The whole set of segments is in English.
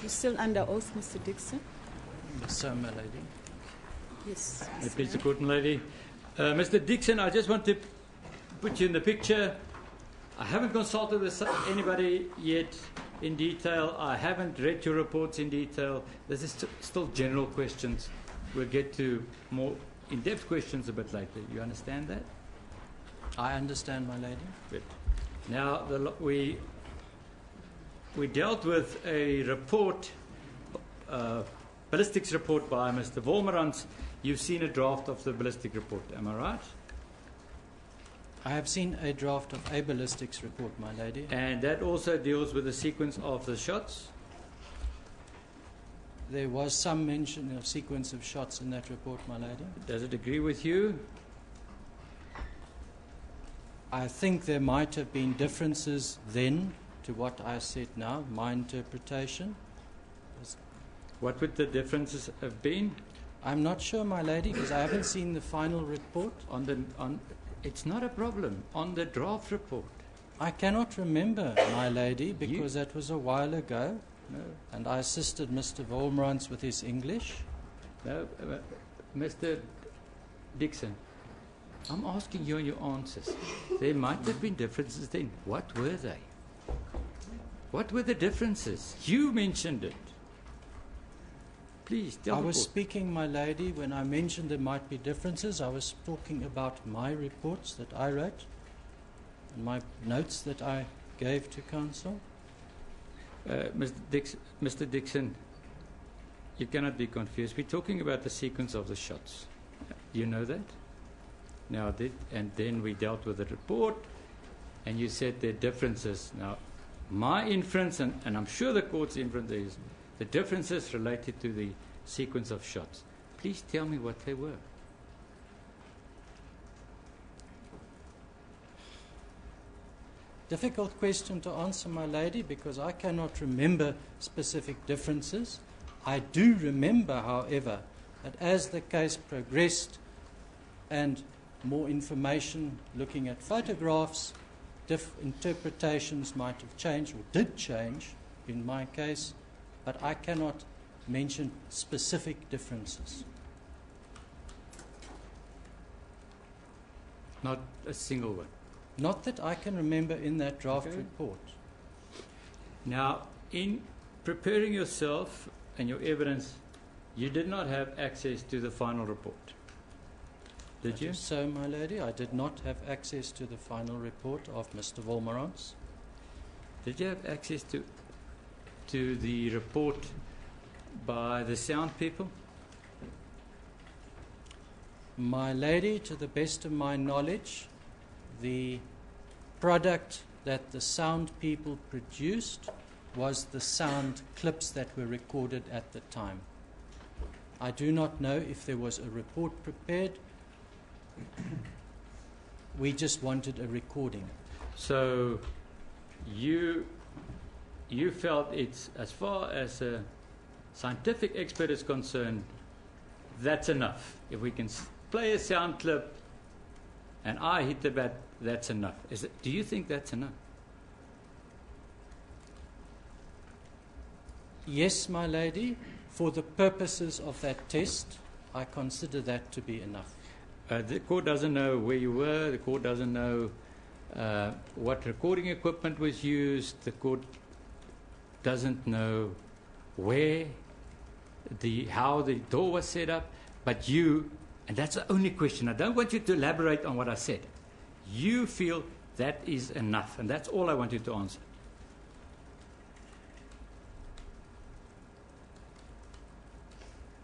You're still under oath, Mr. Dixon? Yes, sir, my lady. Yes. Please, the court and lady. Mr. Dixon, I just want to put you in the picture. I haven't consulted with anybody yet in detail. I haven't read your reports in detail. This is still general questions. We'll get to more in-depth questions a bit later. You understand that? I understand, my lady. Good. Now, we dealt with a report, ballistics report by Mr. Wolmerans. You've seen a draft of the ballistic report, am I right? I have seen a draft of a ballistics report, my lady. And that also deals with the sequence of the shots? There was some mention of sequence of shots in that report, my lady. Does it agree with you? I think there might have been differences then to what I said now, my interpretation. What would the differences have been? I'm not sure, my lady, because I haven't seen the final report. It's not a problem. On the draft report. I cannot remember, my lady, because that was a while ago. No. And I assisted Mr. Wolmerans with his English. No, Mr. Dixon, I'm asking you your answers. There might have been differences then. What were they? What were the differences? You mentioned it. Please tell I the was court. speaking, my lady, when I mentioned there might be differences. I was talking about my reports that I wrote and my notes that I gave to counsel. Mr. Dixon, you cannot be confused. We're talking about the sequence of the shots. You know that? Now, and then we dealt with the report, and you said there are differences. Now, my inference, and I'm sure the court's inference is, the differences related to the sequence of shots. Please tell me what they were. Difficult question to answer, my lady, because I cannot remember specific differences. I do remember, however, that as the case progressed and more information looking at photographs, interpretations might have changed or did change in my case, but I cannot mention specific differences. Not a single one. Not that I can remember in that draft Okay. report. Now, in preparing yourself and your evidence, you did not have access to the final report. Did That you? is so, my lady, I did not have access to the final report of Mr. Wolmerans. Did you have access to the report by the sound people? My lady, to the best of my knowledge, the product that the sound people produced was the sound clips that were recorded at the time. I do not know if there was a report prepared. We just wanted a recording. So you felt it's, as far as a scientific expert is concerned, that's enough. If we can play a sound clip and I hit the bat, that's enough. Do you think that's enough? Yes, my lady, for the purposes of that test, I consider that to be enough. The court doesn't know where you were. The court doesn't know what recording equipment was used. The court doesn't know how the door was set up. But you, and that's the only question. I don't want you to elaborate on what I said. You feel that is enough, and that's all I want you to answer.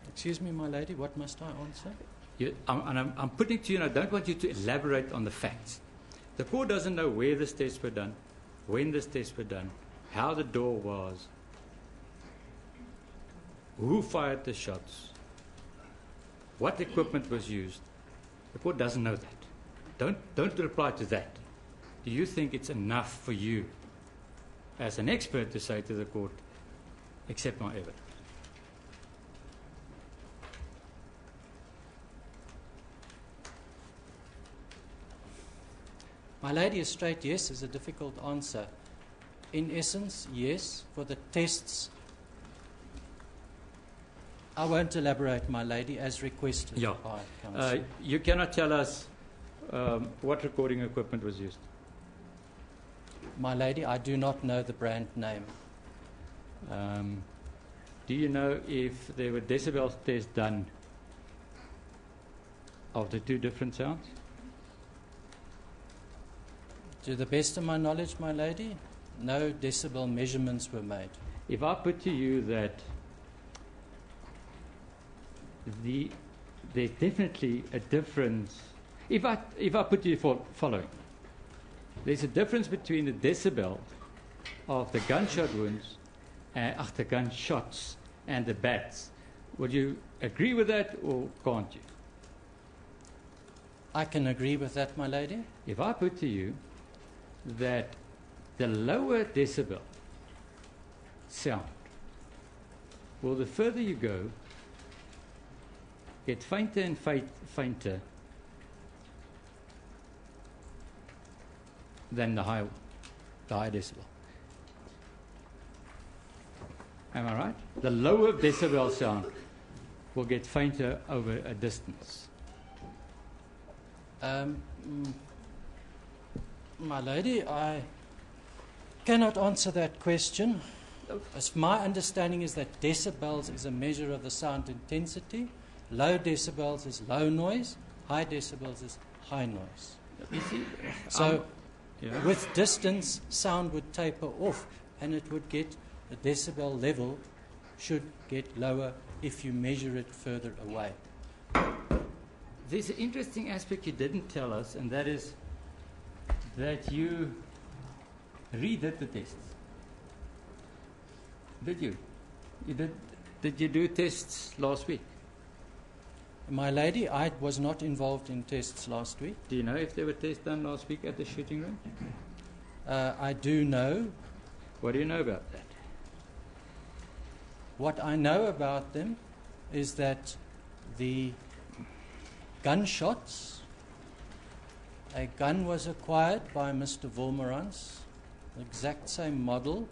Excuse me, my lady, what must I answer? I'm putting it to you, and I don't want you to elaborate on the facts. The court doesn't know where this tests were done, when this tests were done, how the door was, who fired the shots, what equipment was used. The court doesn't know that. Don't reply to that. Do you think it's enough for you, as an expert, to say to the court, accept my evidence? My lady, a straight yes is a difficult answer. In essence, yes, for the tests I won't elaborate, my lady, as requested Yeah. by counsel. You cannot tell us what recording equipment was used. My lady, I do not know the brand name. Do you know if there were decibel tests done of the two different sounds? To the best of my knowledge, my lady, no decibel measurements were made. If I put to you that there's definitely a difference, if I put to you following, there's a difference between the decibel of the gunshot wounds, the gunshots and the bats. Would you agree with that or can't you? I can agree with that, my lady. If I put to you that the lower decibel sound, well, the further you go, get fainter and fainter than the high decibel. Am I right? The lower decibel sound will get fainter over a distance. My lady, I cannot answer that question. As my understanding is that decibels is a measure of the sound intensity. Low decibels is low noise. High decibels is high noise. You see, So yeah. with distance, sound would taper off and it would get, the decibel level should get lower if you measure it further away. There's an interesting aspect you didn't tell us, and that is that you redid the tests. Did you? Did you do tests last week? My lady, I was not involved in tests last week. Do you know if there were tests done last week at the shooting range? I do know. What do you know about that? What I know about them is that the gunshots, a gun was acquired by Mr. Wolmerans, the exact same model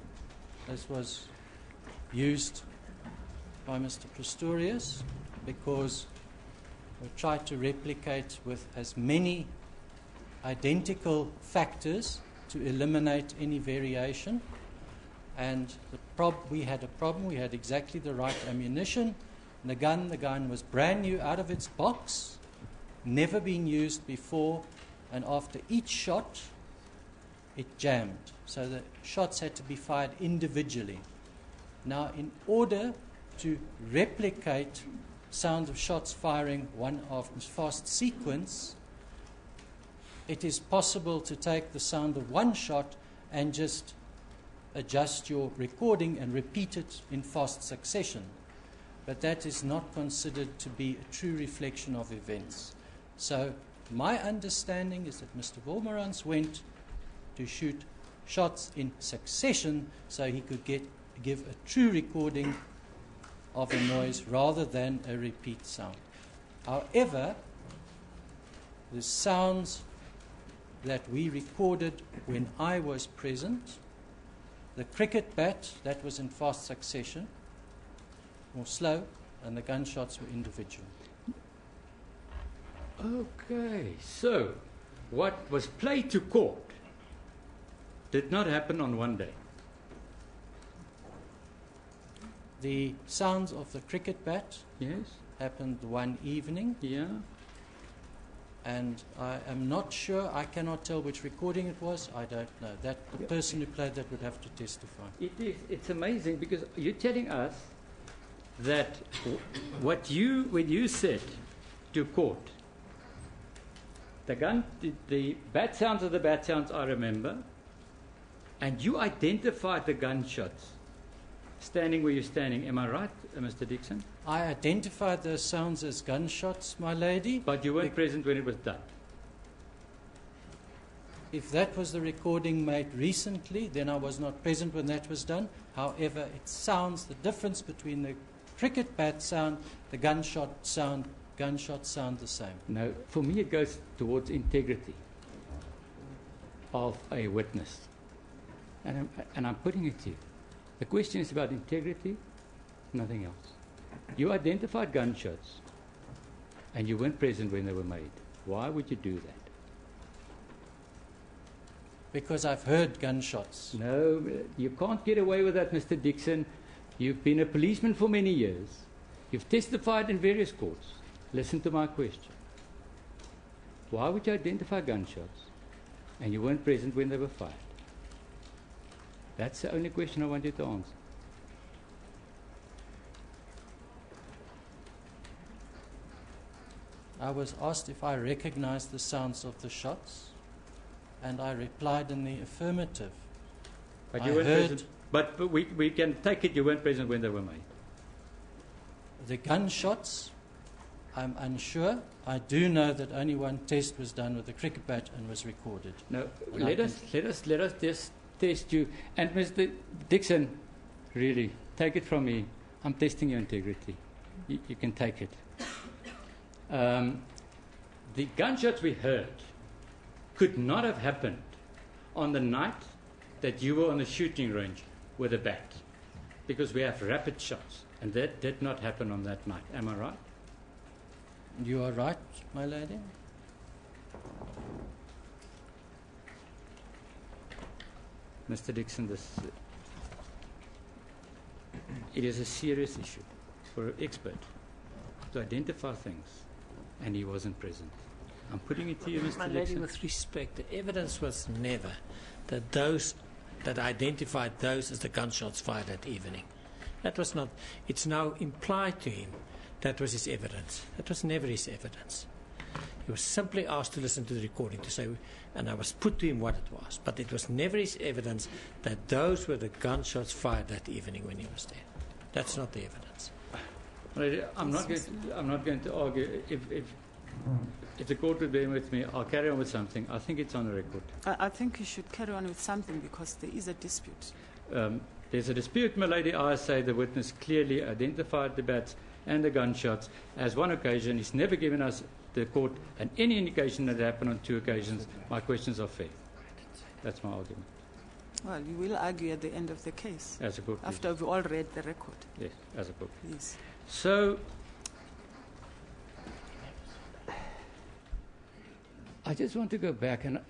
as was used by Mr. Pistorius, because we tried to replicate with as many identical factors to eliminate any variation. And we had a problem. We had exactly the right ammunition. The gun was brand new out of its box, never been used before, and after each shot, it jammed. So the shots had to be fired individually. Now, in order to replicate sounds of shots firing one after fast sequence, it is possible to take the sound of one shot and just adjust your recording and repeat it in fast succession. But that is not considered to be a true reflection of events. So my understanding is that Mr. Wolmerans went to shoot shots in succession so he could give a true recording of a noise rather than a repeat sound. However, the sounds that we recorded when I was present, the cricket bat, that was in fast succession, more slow, and the gunshots were individual. Okay, so what was played to court did not happen on one day. The sounds of the cricket bat Yes? happened one evening, Yeah? and I am not sure, I cannot tell which recording it was, I don't know. The person who played that would have to testify. It's amazing because you're telling us that when you said to court, the bat sounds are the bat sounds I remember, and you identified the gunshots standing where you're standing. Am I right, Mr. Dixon? I identified those sounds as gunshots, my lady. But you weren't present when it was done. If that was the recording made recently, then I was not present when that was done. However, it sounds, the difference between the cricket bat sound, the gunshot sound the same. No, for me it goes towards integrity of a witness. And I'm putting it to you. The question is about integrity, nothing else. You identified gunshots and you weren't present when they were made. Why would you do that? Because I've heard gunshots. No, you can't get away with that, Mr. Dixon. You've been a policeman for many years. You've testified in various courts. Listen to my question. Why would you identify gunshots and you weren't present when they were fired? That's the only question I want you to answer. I was asked if I recognized the sounds of the shots, and I replied in the affirmative. But I you weren't heard present. But we can take it you weren't present when they were made. the gunshots. I'm unsure. I do know that only one test was done with a cricket bat and was recorded. No, And let us just test you. And Mr. Dixon, really, take it from me. I'm testing your integrity. You can take it. The gunshots we heard could not have happened on the night that you were on the shooting range with a bat, because we have rapid shots, and that did not happen on that night. Am I right? You are right, my lady. Mr. Dixon, it is a serious issue for an expert to identify things, and he wasn't present. I'm putting it to you, Mr. My lady, Dixon. with respect, the evidence was never that those that identified those as the gunshots fired that evening. That was not. It's now implied to him that was his evidence. That was never his evidence. He was simply asked to listen to the recording to say, and I was put to him what it was. But it was never his evidence that those were the gunshots fired that evening when he was there. That's not the evidence. Lady, I'm not going to argue. If the court would bear with me, I'll carry on with something. I think it's on the record. I think you should carry on with something because there is a dispute. There's a dispute, my lady. I say the witness clearly identified the bats and the gunshots as one occasion. He's never given us, the court, and any indication that it happened on two occasions. My questions are fair. That's my argument. Well, you will argue at the end of the case. As a court. After we've all read the record. Yes, as a court. Yes. So, I just want to go back and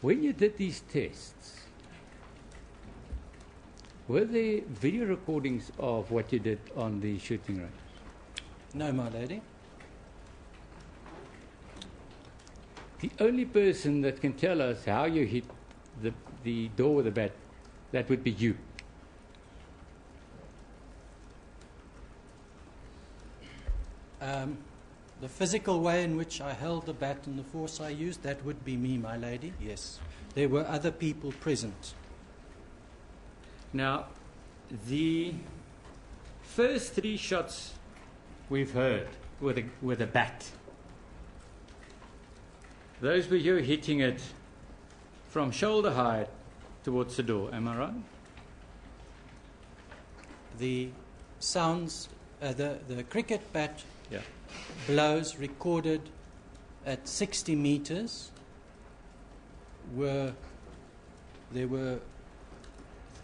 when you did these tests, were there video recordings of what you did on the shooting range? No, my lady. The only person that can tell us how you hit the door with a bat, that would be you. The physical way in which I held the bat and the force I used, that would be me, my lady, yes. There were other people present. Now, the first three shots we've heard with a bat, those were you hitting it from shoulder height towards the door, am I right? The sounds, the cricket bat Yeah. blows recorded at 60 meters there were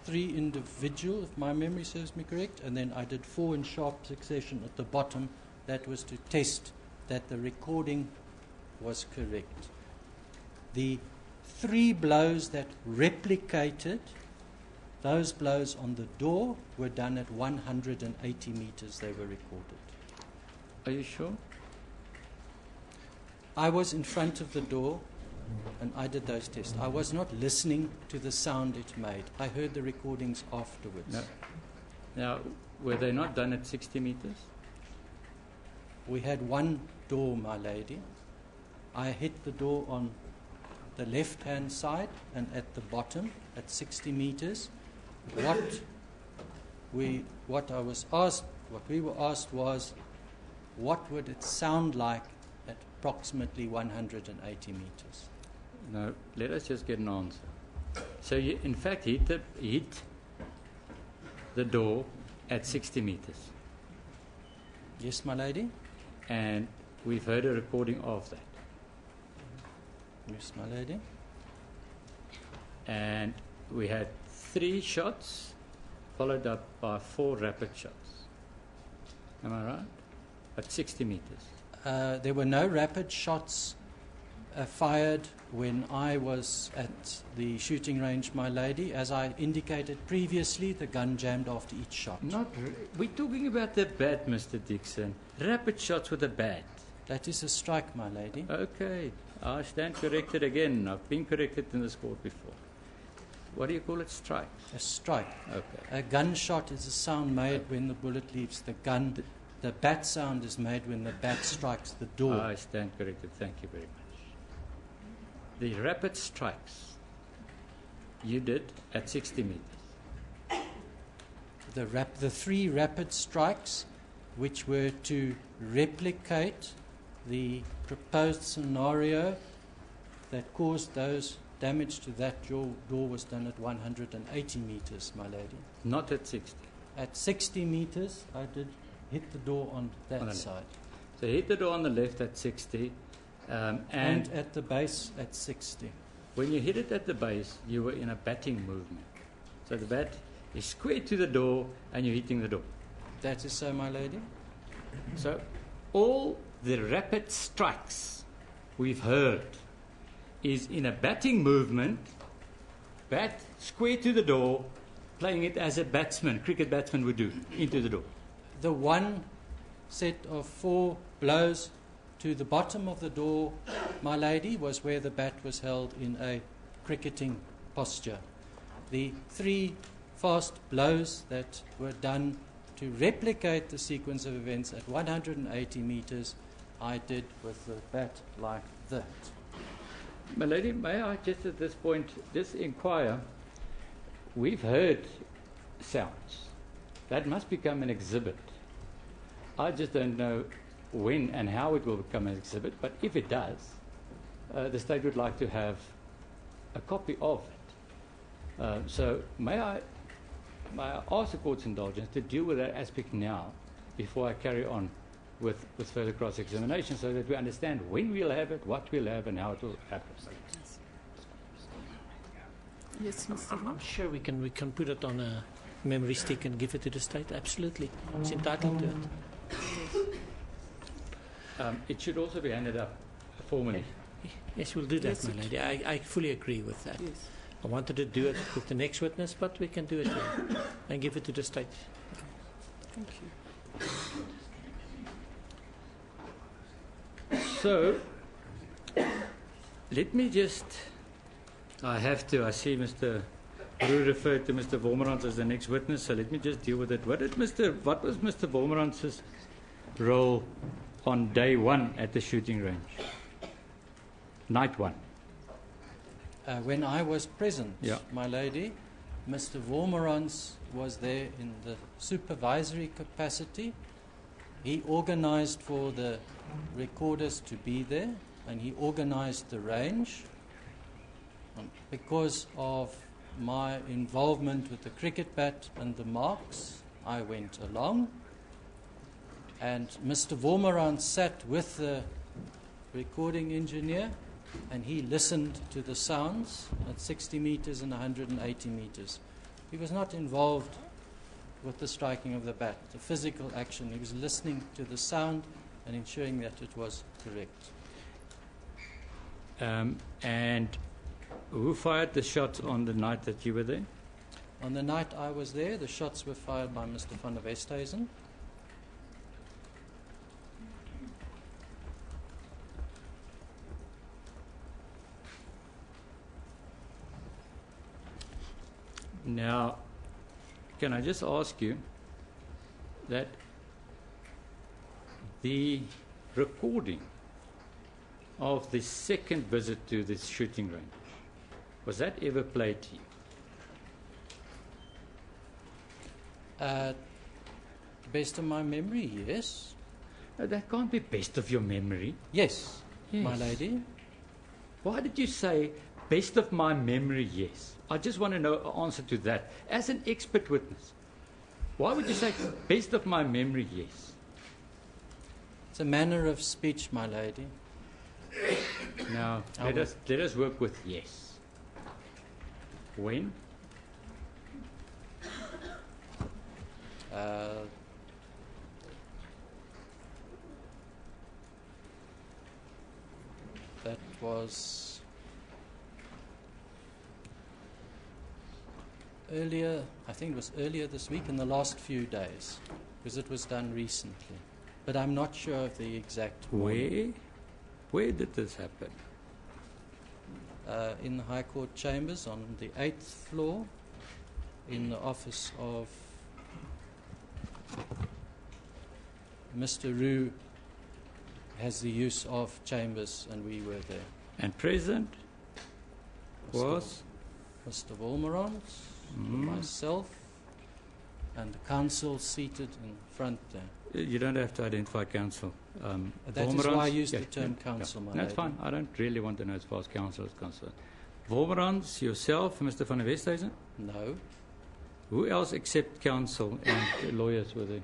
3 individual, if my memory serves me correct, and then I did 4 in sharp succession at the bottom. That was to test that the recording was correct. The 3 blows that replicated those blows on the door were done at 180 meters. They were recorded. Are you sure? I was in front of the door and I did those tests. I was not listening to the sound it made. I heard the recordings afterwards. No. Now, were they not done at 60 meters? We had one door, my lady. I hit the door on the left-hand side and at the bottom at 60 meters. What we were asked was, what would it sound like at approximately 180 meters? No, let us just get an answer. So you, in fact, hit the door at 60 meters. Yes, my lady? And we've heard a recording of that. Yes, my lady? And we had 3 shots followed up by 4 rapid shots. Am I right? At 60 meters. There were no rapid shots fired when I was at the shooting range, my lady. As I indicated previously, the gun jammed after each shot. We're talking about the bat, Mr. Dixon. Rapid shots with a bat. That is a strike, my lady. Okay, I stand corrected again. I've been corrected in this court before. What do you call it? Strike? A strike. Okay. A gunshot is a sound made when the bullet leaves the gun. The bat sound is made when the bat strikes the door. I stand corrected. Thank you very much. The rapid strikes you did at 60 meters. The 3 rapid strikes, which were to replicate the proposed scenario that caused those damage to that door, was done at 180 meters, my lady. Not at 60. At 60 meters, I did hit the door on that On the side. So you hit the door on the left at 60. And at the base at 60. When you hit it at the base, you were in a batting movement. So the bat is square to the door and you're hitting the door. That is so, my lady. So all the rapid strikes we've heard is in a batting movement, bat square to the door, playing it as a batsman, cricket batsman would do, into the door. The one set of 4 blows to the bottom of the door, my lady, was where the bat was held in a cricketing posture. The 3 fast blows that were done to replicate the sequence of events at 180 meters, I did with the bat like that. My lady, may I just at this point just inquire, we've heard sounds. That must become an exhibit. I just don't know when and how it will become an exhibit, but if it does, the state would like to have a copy of it. So may I ask the court's indulgence to deal with that aspect now before I carry on with further cross-examination, so that we understand when we'll have it, what we'll have, and how it will happen. Yes, Mr. I'm sure we can put it on a memory stick and give it to the state. Absolutely, it's entitled to it. It should also be handed up formally. Yes, we'll do that, Yes, my lady. I fully agree with that. Yes. I wanted to do it with the next witness, but we can do it here and give it to the state. Thank you. So, let me just, I see Mr. Roo referred to Mr. Vormerans as the next witness, so let me just deal with it. What was Mr. Vormerans' role on day 1 at the shooting range? Night 1. When I was present, Yeah. my lady, Mr. Vormerans was there in the supervisory capacity. He organized for the recorders to be there, and he organized the range. Because of my involvement with the cricket bat and the marks, I went along, and Mr. Vormerans sat with the recording engineer, and he listened to the sounds at 60 meters and 180 meters. He was not involved with the striking of the bat, the physical action. He was listening to the sound and ensuring that it was correct. And who fired the shots on the night that you were there? On the night I was there, the shots were fired by Mr. van der Westhuizen. Now, can I just ask you that the recording of the second visit to this shooting range, was that ever played to you? Best of my memory, yes. That can't be best of your memory. Yes, my Yes. lady. Why did you say best of my memory, yes? I just want to know an answer to that. As an expert witness, why would you say best of my memory, yes? It's a manner of speech, my lady. Now, let us work with yes. When? That was earlier, I think it was earlier this week, in the last few days, because it was done recently. But I'm not sure of the exact morning. Where did this happen? In the High Court chambers on the 8th floor, in the office of Mr. Roo. Has the use of chambers, and we were there. And present was? Mr. Wolmerans, myself, and the counsel seated in front there. You don't have to identify counsel. That is why I use the term counsel, my That's lady. fine. I don't really want to know as far as counsel is concerned. Wolmerans, yourself, Mr. van der Westhuizen? No. Who else except counsel and lawyers were there?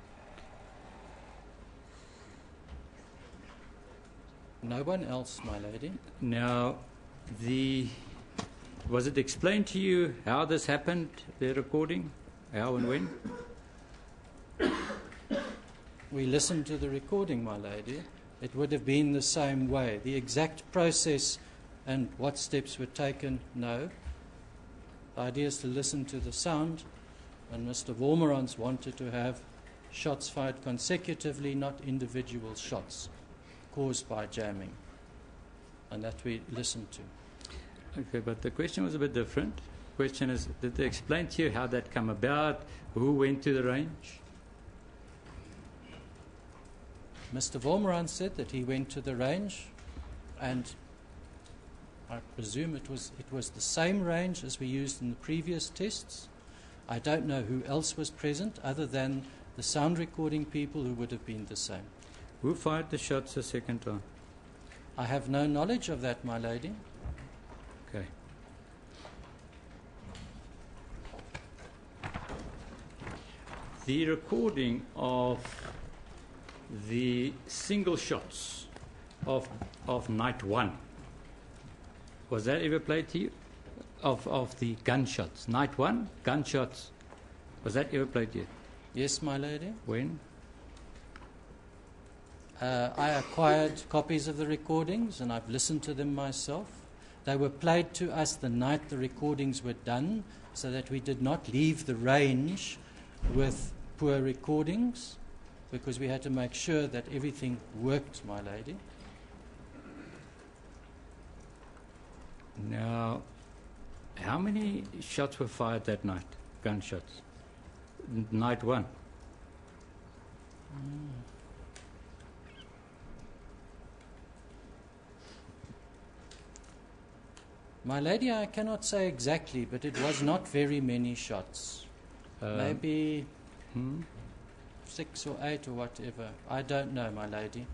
No one else, my lady. Now, was it explained to you how this happened, the recording? How and when? We listened to the recording, my lady. It would have been the same way. The exact process and what steps were taken, no. The idea is to listen to the sound, and Mr. Wolmerans wanted to have shots fired consecutively, not individual shots caused by jamming, and that we listened to. Okay, but the question was a bit different. The question is, did they explain to you how that came about? Who went to the range? Mr. Wolmerans said that he went to the range, and I presume it was the same range as we used in the previous tests. I don't know who else was present other than the sound recording people, who would have been the same. Who fired the shots the second time? I have no knowledge of that, my lady. Okay. The recording of the single shots of night one, was that ever played to you? Of the gunshots, night one, gunshots, was that ever played to you? Yes, my lady. When? I acquired copies of the recordings, and I've listened to them myself. They were played to us the night the recordings were done, so that we did not leave the range with poor recordings, because we had to make sure that everything worked, my lady. Now, how many shots were fired that night? Gunshots? Night one? My lady, I cannot say exactly, but it was not very many shots. Maybe 6 or 8 or whatever. I don't know, my lady.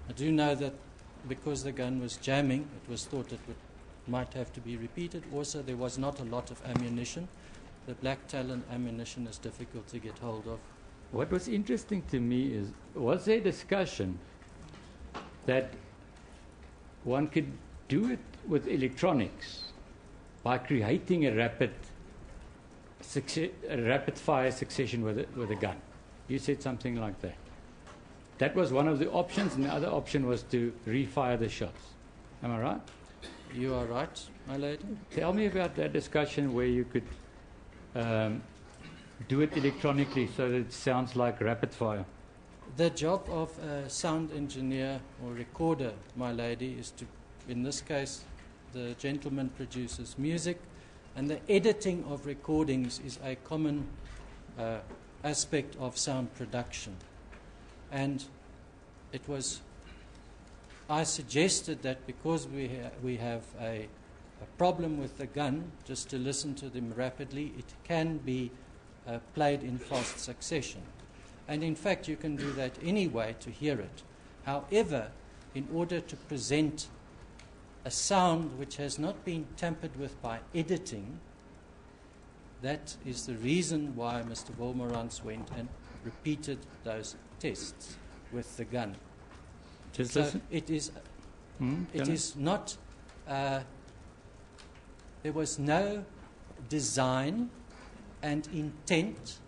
I do know that because the gun was jamming, it was thought it might have to be repeated. Also, there was not a lot of ammunition. The black talon ammunition is difficult to get hold of. What was interesting to me is, was there discussion that one could do it with electronics by creating a rapid fire succession with a gun? You said something like that. That was one of the options, and the other option was to refire the shots. Am I right? You are right, my lady. Tell me about that discussion where you could do it electronically so that it sounds like rapid fire. The job of a sound engineer or recorder, my lady, is to, in this case, the gentleman produces music, and the editing of recordings is a common aspect of sound production. And it was, I suggested that because we have a problem with the gun, just to listen to them rapidly, it can be played in fast succession. And in fact, you can do that anyway to hear it. However, in order to present a sound which has not been tampered with by editing, that is the reason why Mr. Wolmerans went and repeated those tests with the gun. Just So listen. it is not, there was no design and intent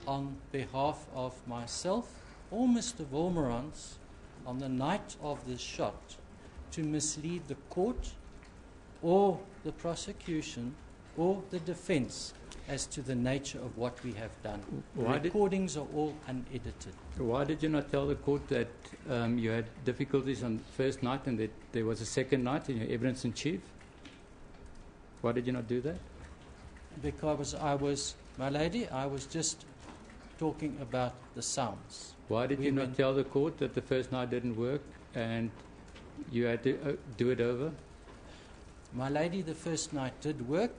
on behalf of myself or Mr. Wolmerans on the night of the shot to mislead the court or the prosecution or the defense as to the nature of what we have done. The recordings are all unedited. Why did you not tell the court that you had difficulties on the first night and that there was a second night in your evidence in chief? Why did you not do that? Because my lady, I was just talking about the sounds. Why did you not tell the court that the first night didn't work and you had to do it over? My lady, the first night did work.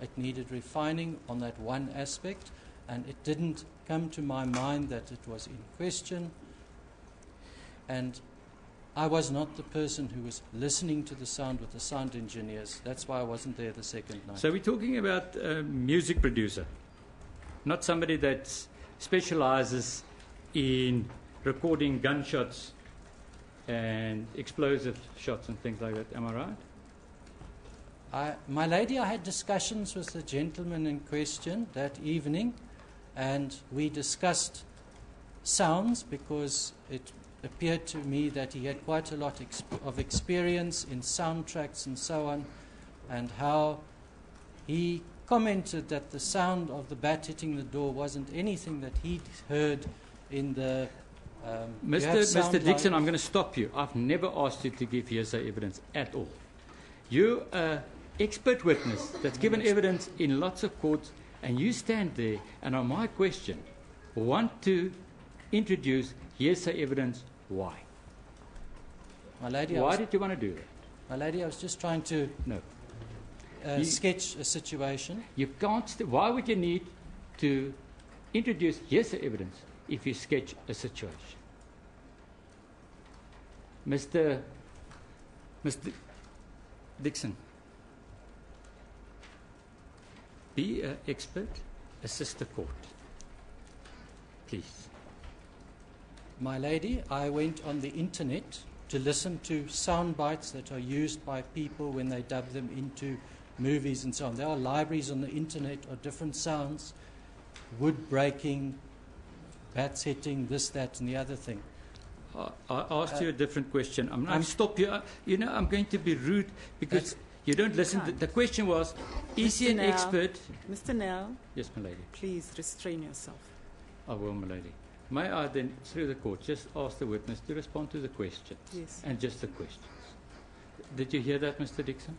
It needed refining on that one aspect, and it didn't come to my mind that it was in question. And I was not the person who was listening to the sound with the sound engineers. That's why I wasn't there the second night. So we're talking about a music producer, not somebody that specializes in recording gunshots and explosive shots and things like that. Am I right? My lady, I had discussions with the gentleman in question that evening, and we discussed sounds because it appeared to me that he had quite a lot of experience in soundtracks and so on, and how he commented that the sound of the bat hitting the door wasn't anything that he'd heard in the... Mr. Dixon, I'm going to stop you. I've never asked you to give hearsay evidence at all. You're an expert witness that's given evidence in lots of courts, and you stand there and on my question want to introduce hearsay evidence. Why? My lady, why did you want to do that? My lady, I was just trying to sketch a situation. You can't. Why would you need to introduce hearsay evidence if you sketch a situation? Mr. Dixon, be an expert, assist the court. Please. My lady, I went on the internet to listen to sound bites that are used by people when they dub them into movies and so on. There are libraries on the internet of different sounds, wood breaking, bats hitting, this, that, and the other thing. I asked you a different question. I'm going to stop you. I'm going to be rude because you don't listen. The question was, is he an expert? Mr. Nell. Yes, my lady. Please restrain yourself. I will, my lady. May I then, through the court, just ask the witness to respond to the questions? Yes. And just the questions. Did you hear that, Mr. Dixon?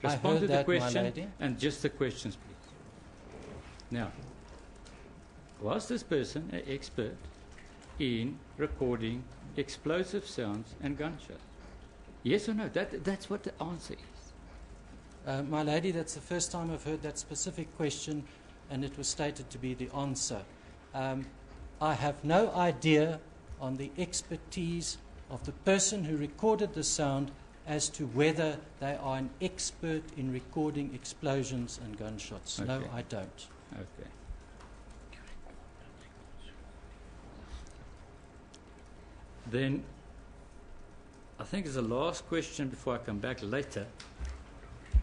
I Respond heard to the that, question my lady. and just the questions, please. Now, was this person an expert in recording explosive sounds and gunshots? Yes or no? That's what the answer is. My lady, that's the first time I've heard that specific question, and it was stated to be the answer. I have no idea on the expertise of the person who recorded the sound as to whether they are an expert in recording explosions and gunshots. Okay. No, I don't. Okay. Then, I think as a last question before I come back later,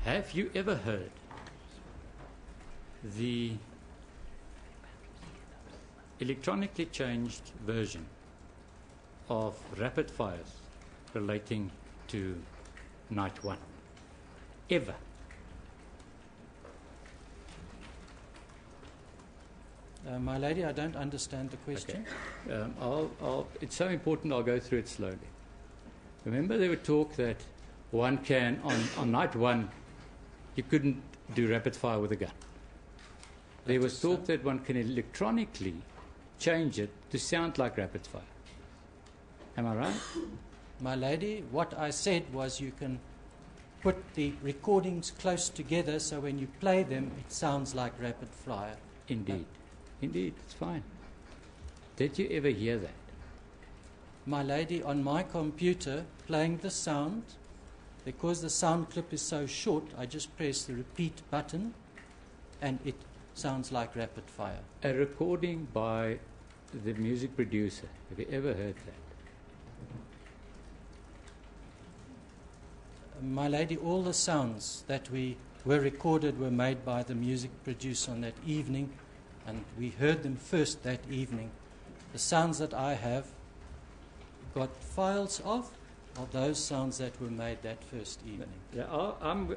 have you ever heard the electronically changed version of rapid fires relating to night one? Ever? My lady, I don't understand the question. Okay. It's so important I'll go through it slowly. Remember there were talk that one can, on night one, you couldn't do rapid fire with a gun. There was talk that one can electronically change it to sound like rapid fire. Am I right? My lady, what I said was you can put the recordings close together so when you play them, it sounds like rapid fire. Indeed. Indeed, it's fine. Did you ever hear that? My lady, on my computer, playing the sound, because the sound clip is so short, I just press the repeat button and it sounds like rapid fire. A recording by the music producer. Have you ever heard that? My lady, all the sounds that were recorded were made by the music producer on that evening, and we heard them first that evening. The sounds that I have got files of are those sounds that were made that first evening. Yeah, I'm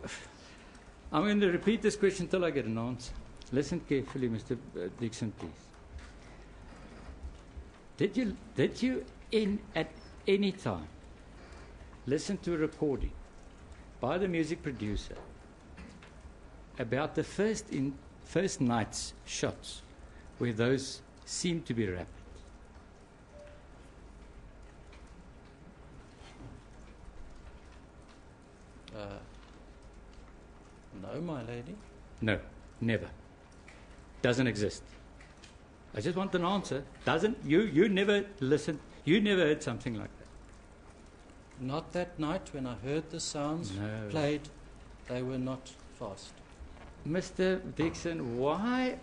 going to repeat this question until I get an answer. Listen carefully, Mr. Dixon, please. Did you at any time listen to a recording by the music producer about the first night's shots where those seemed to be rapid? No, my lady. No, never. Doesn't exist. I just want an answer. You never listened, you never heard something like that? Not that night when I heard the sounds played. They were not fast. Mr. Dixon, why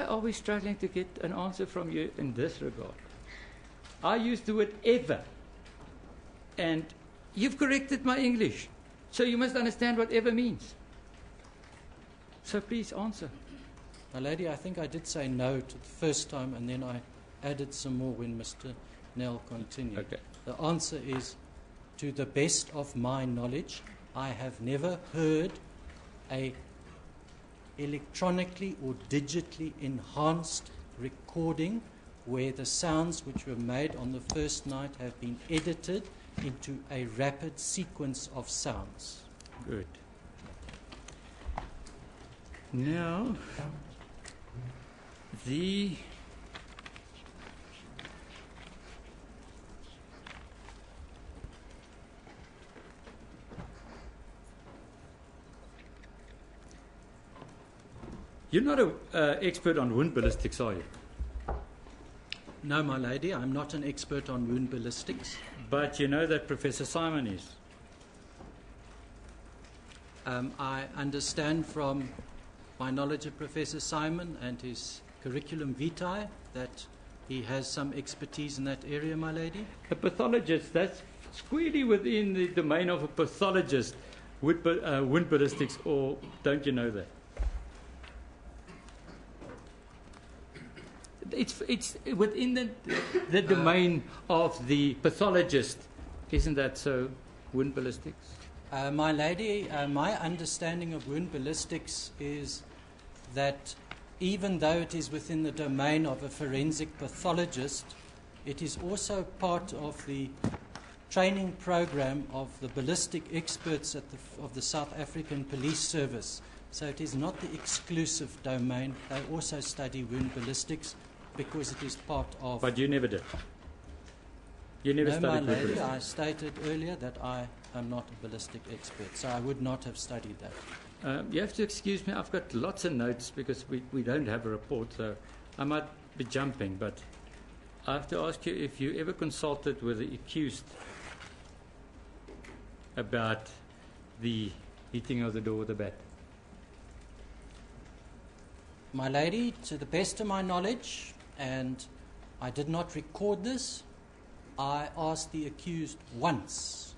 are we struggling to get an answer from you in this regard? I used the word ever, and you've corrected my English, so you must understand what ever means. So please answer. My lady, I think I did say no to the first time, and then I added some more when Mr. Nell continued. Okay. The answer is, to the best of my knowledge, I have never heard a electronically or digitally enhanced recording where the sounds which were made on the first night have been edited into a rapid sequence of sounds. Good. Now, you're not an expert on wound ballistics, are you? No, my lady, I'm not an expert on wound ballistics. But you know that Professor Simon is. I understand from my knowledge of Professor Simon and his curriculum vitae that he has some expertise in that area, my lady. A pathologist, that's squarely within the domain of a pathologist, wound ballistics, or don't you know that? It's within the domain of the pathologist, isn't that so, wound ballistics? My lady, my understanding of wound ballistics is that even though it is within the domain of a forensic pathologist, it is also part of the training program of the ballistic experts of the South African Police Service. So it is not the exclusive domain. They also study wound ballistics because it is part of... But you never did. You never studied my wound lady, ballistics. I stated earlier that I am not a ballistic expert, so I would not have studied that. You have to excuse me, I've got lots of notes because we don't have a report, so I might be jumping, but I have to ask you if you ever consulted with the accused about the hitting of the door with a bat. My lady, to the best of my knowledge, and I did not record this, I asked the accused once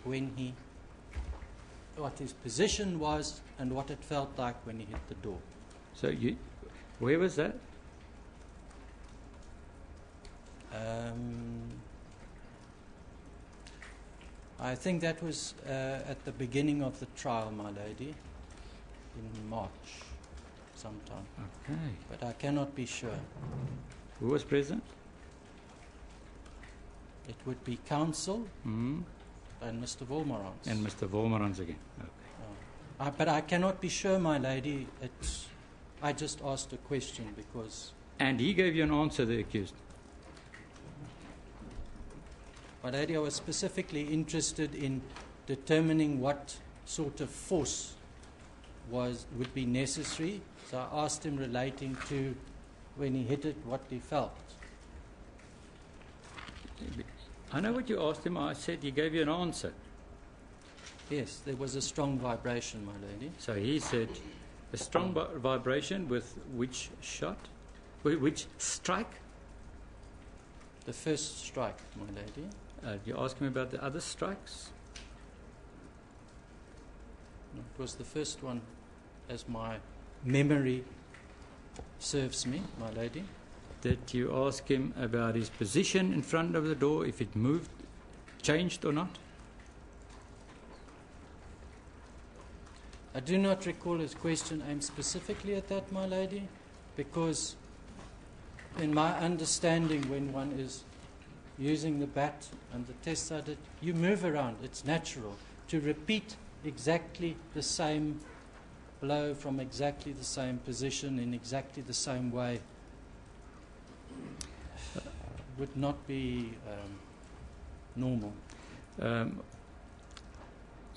when what his position was and what it felt like when he hit the door. So where was that? I think that was at the beginning of the trial, my lady, in March sometime. Okay. But I cannot be sure. Who was present? It would be counsel Mm. and Mr. Volmarans. And Mr. Volmarans again. Okay. But I cannot be sure, my lady. I just asked a question because... And he gave you an answer, the accused? My lady, I was specifically interested in determining what sort of force would be necessary. So I asked him relating to when he hit it, what he felt. I know what you asked him. I said he gave you an answer. Yes, there was a strong vibration, my lady. So he said a strong vibration with which shot? Which strike? The first strike, my lady. You asked him about the other strikes? It was the first one, as my memory Serves me, my lady. Did you ask him about his position in front of the door, if it moved, changed or not? I do not recall his question aimed specifically at that, my lady, because in my understanding, when one is using the bat and the test I did, you move around. It's natural to repeat exactly the same blow from exactly the same position in exactly the same way. Would not be normal.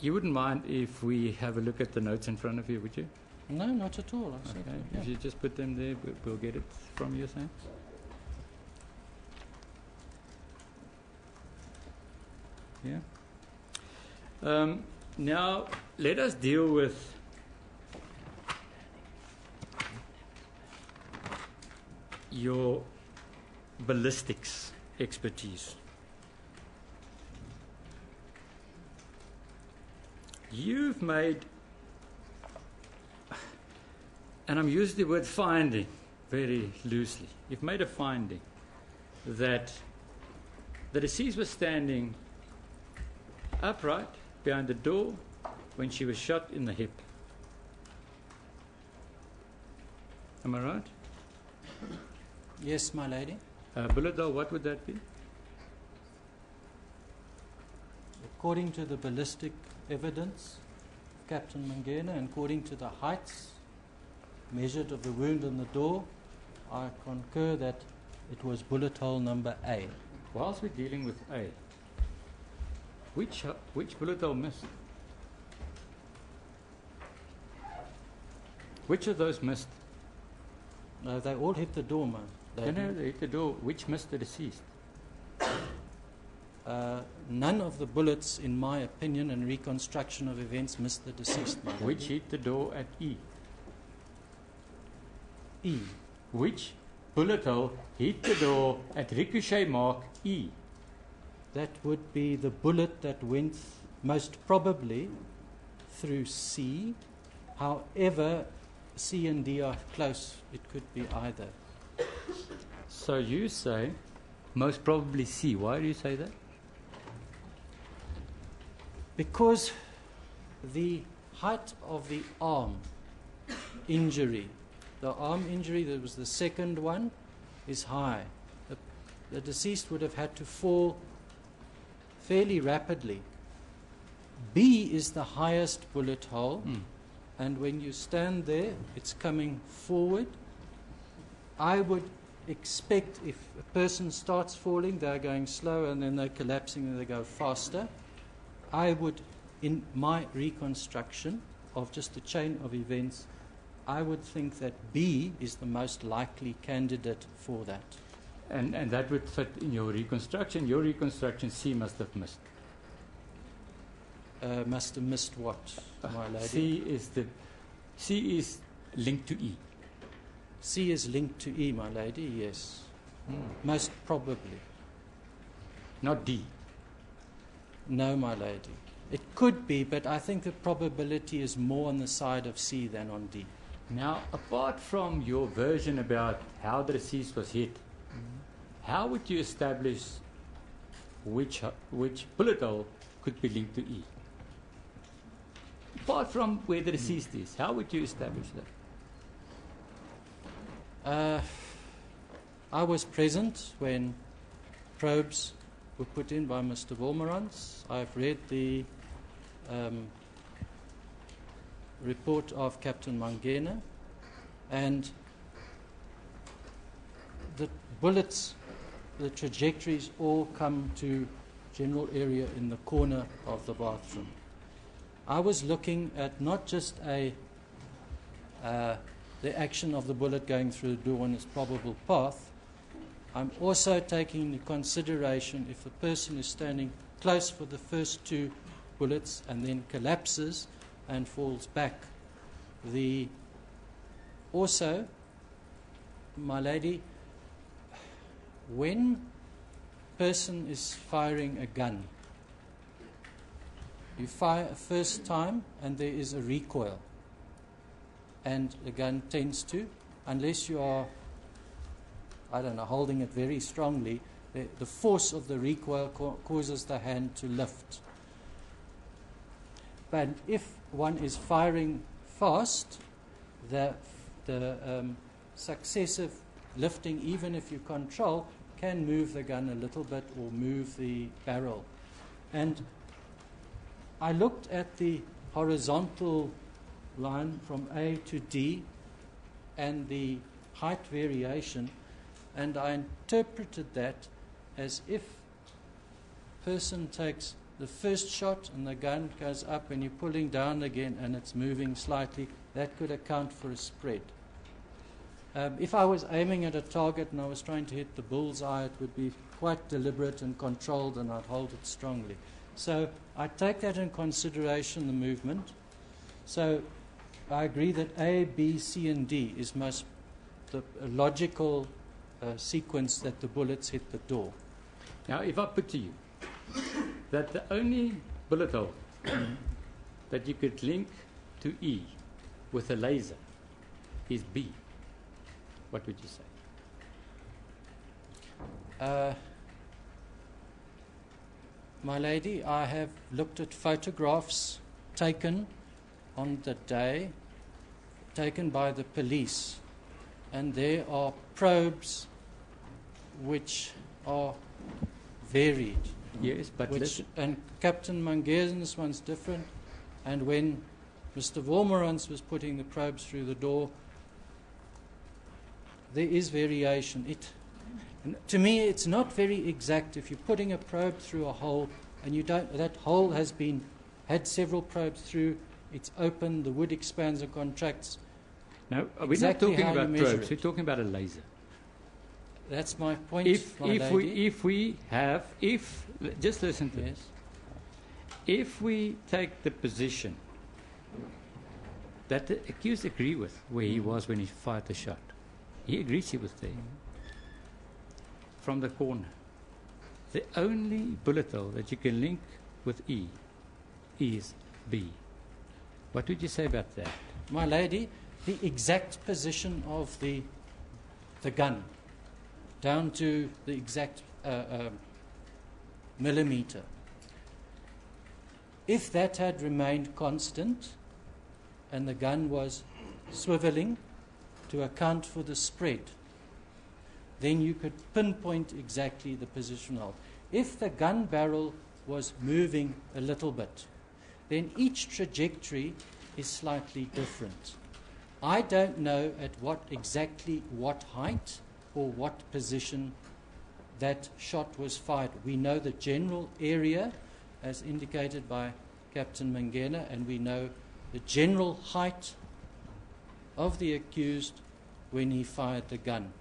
You wouldn't mind if we have a look at the notes in front of you, would you? No, not at all. I Okay. said, If you just put them there, we'll get it from you, Sam. Yeah. Now, let us deal with your ballistics expertise. You've made, and I'm using the word finding very loosely, you've made a finding that the deceased was standing upright behind the door when she was shot in the hip. Am I right? yes, my lady. Bullet hole, what would that be? According to the ballistic evidence, Captain Mangena, and according to the heights measured of the wound on the door, I concur that it was bullet hole number A. Whilst we're dealing with A, which bullet hole missed? Which of those missed? No, they all hit the door, man. No, they hit the door. Which missed the deceased? None of the bullets, in my opinion and reconstruction of events, missed the deceased. My lady. Which hit the door at E? E. Which bullet hole hit the door at ricochet mark E? That would be the bullet that went most probably through C. However, C and D are close. It could be either. So you say most probably C. Why do you say that? Because the height of the arm injury, the arm injury that was the second one, is high. The deceased would have had to fall fairly rapidly. B is the highest bullet hole, and when you stand there, it's coming forward. I would expect if a person starts falling, they're going slow and then they're collapsing and they go faster. I would, in my reconstruction of just the chain of events, I would think that B is the most likely candidate for that. And that would fit in your reconstruction. Your reconstruction, C must have missed. Must have missed what, my lady? C is linked to E. C is linked to E, my lady, yes. Most probably. Not D. No, my lady. It could be, but I think the probability is more on the side of C than on D. Now, apart from your version about how the deceased was hit, how would you establish which bullet hole could be linked to E? Apart from where the deceased is, how would you establish that? I was present when probes were put in by Mr. Wolmerans. I've read the report of Captain Mangena, and the bullets, the trajectories all come to general area in the corner of the bathroom. I was looking at not just the action of the bullet going through the door and its probable path. I'm also taking into consideration if the person is standing close for the first two bullets and then collapses and falls back. Also, my lady, when a person is firing a gun, you fire a first time and there is a recoil, and the gun tends to unless you are, I don't know, holding it very strongly, the force of the recoil causes the hand to lift. But if one is firing fast, the successive lifting, even if you control, can move the gun a little bit or move the barrel. And I looked at the horizontal line from A to D and the height variation, and I interpreted that as if a person takes the first shot and the gun goes up and you're pulling down again and it's moving slightly, that could account for a spread. If I was aiming at a target and I was trying to hit the bullseye, it would be quite deliberate and controlled, and I'd hold it strongly. So I take that in consideration, the movement. So I agree that A, B, C, and D is most the logical sequence that the bullets hit the door. Now, if I put to you that the only bullet hole that you could link to E with a laser is B, what would you say? My lady, I have looked at photographs taken on the day, taken by the police, and there are probes which are varied. Yes, but and Captain Mangeren's one's different, and when Mr. Wormerans was putting the probes through the door, there is variation. To me, it's not very exact. If you're putting a probe through a hole and that hole has had several probes through, it's open, the wood expands and contracts. No, we're not talking about probes. We're talking about a laser. That's my point. Just listen to this. If we take the position that the accused agreed with where he was when he fired the shot, he agrees he was there. From the corner. The only bullet hole that you can link with E is B. What would you say about that? My lady, the exact position of the gun, down to the exact millimeter. If that had remained constant and the gun was swiveling to account for the spread, then you could pinpoint exactly the position of. If the gun barrel was moving a little bit, then each trajectory is slightly different. I don't know at what height or what position that shot was fired. We know the general area as indicated by Captain Mangena, and we know the general height of the accused when he fired the gun.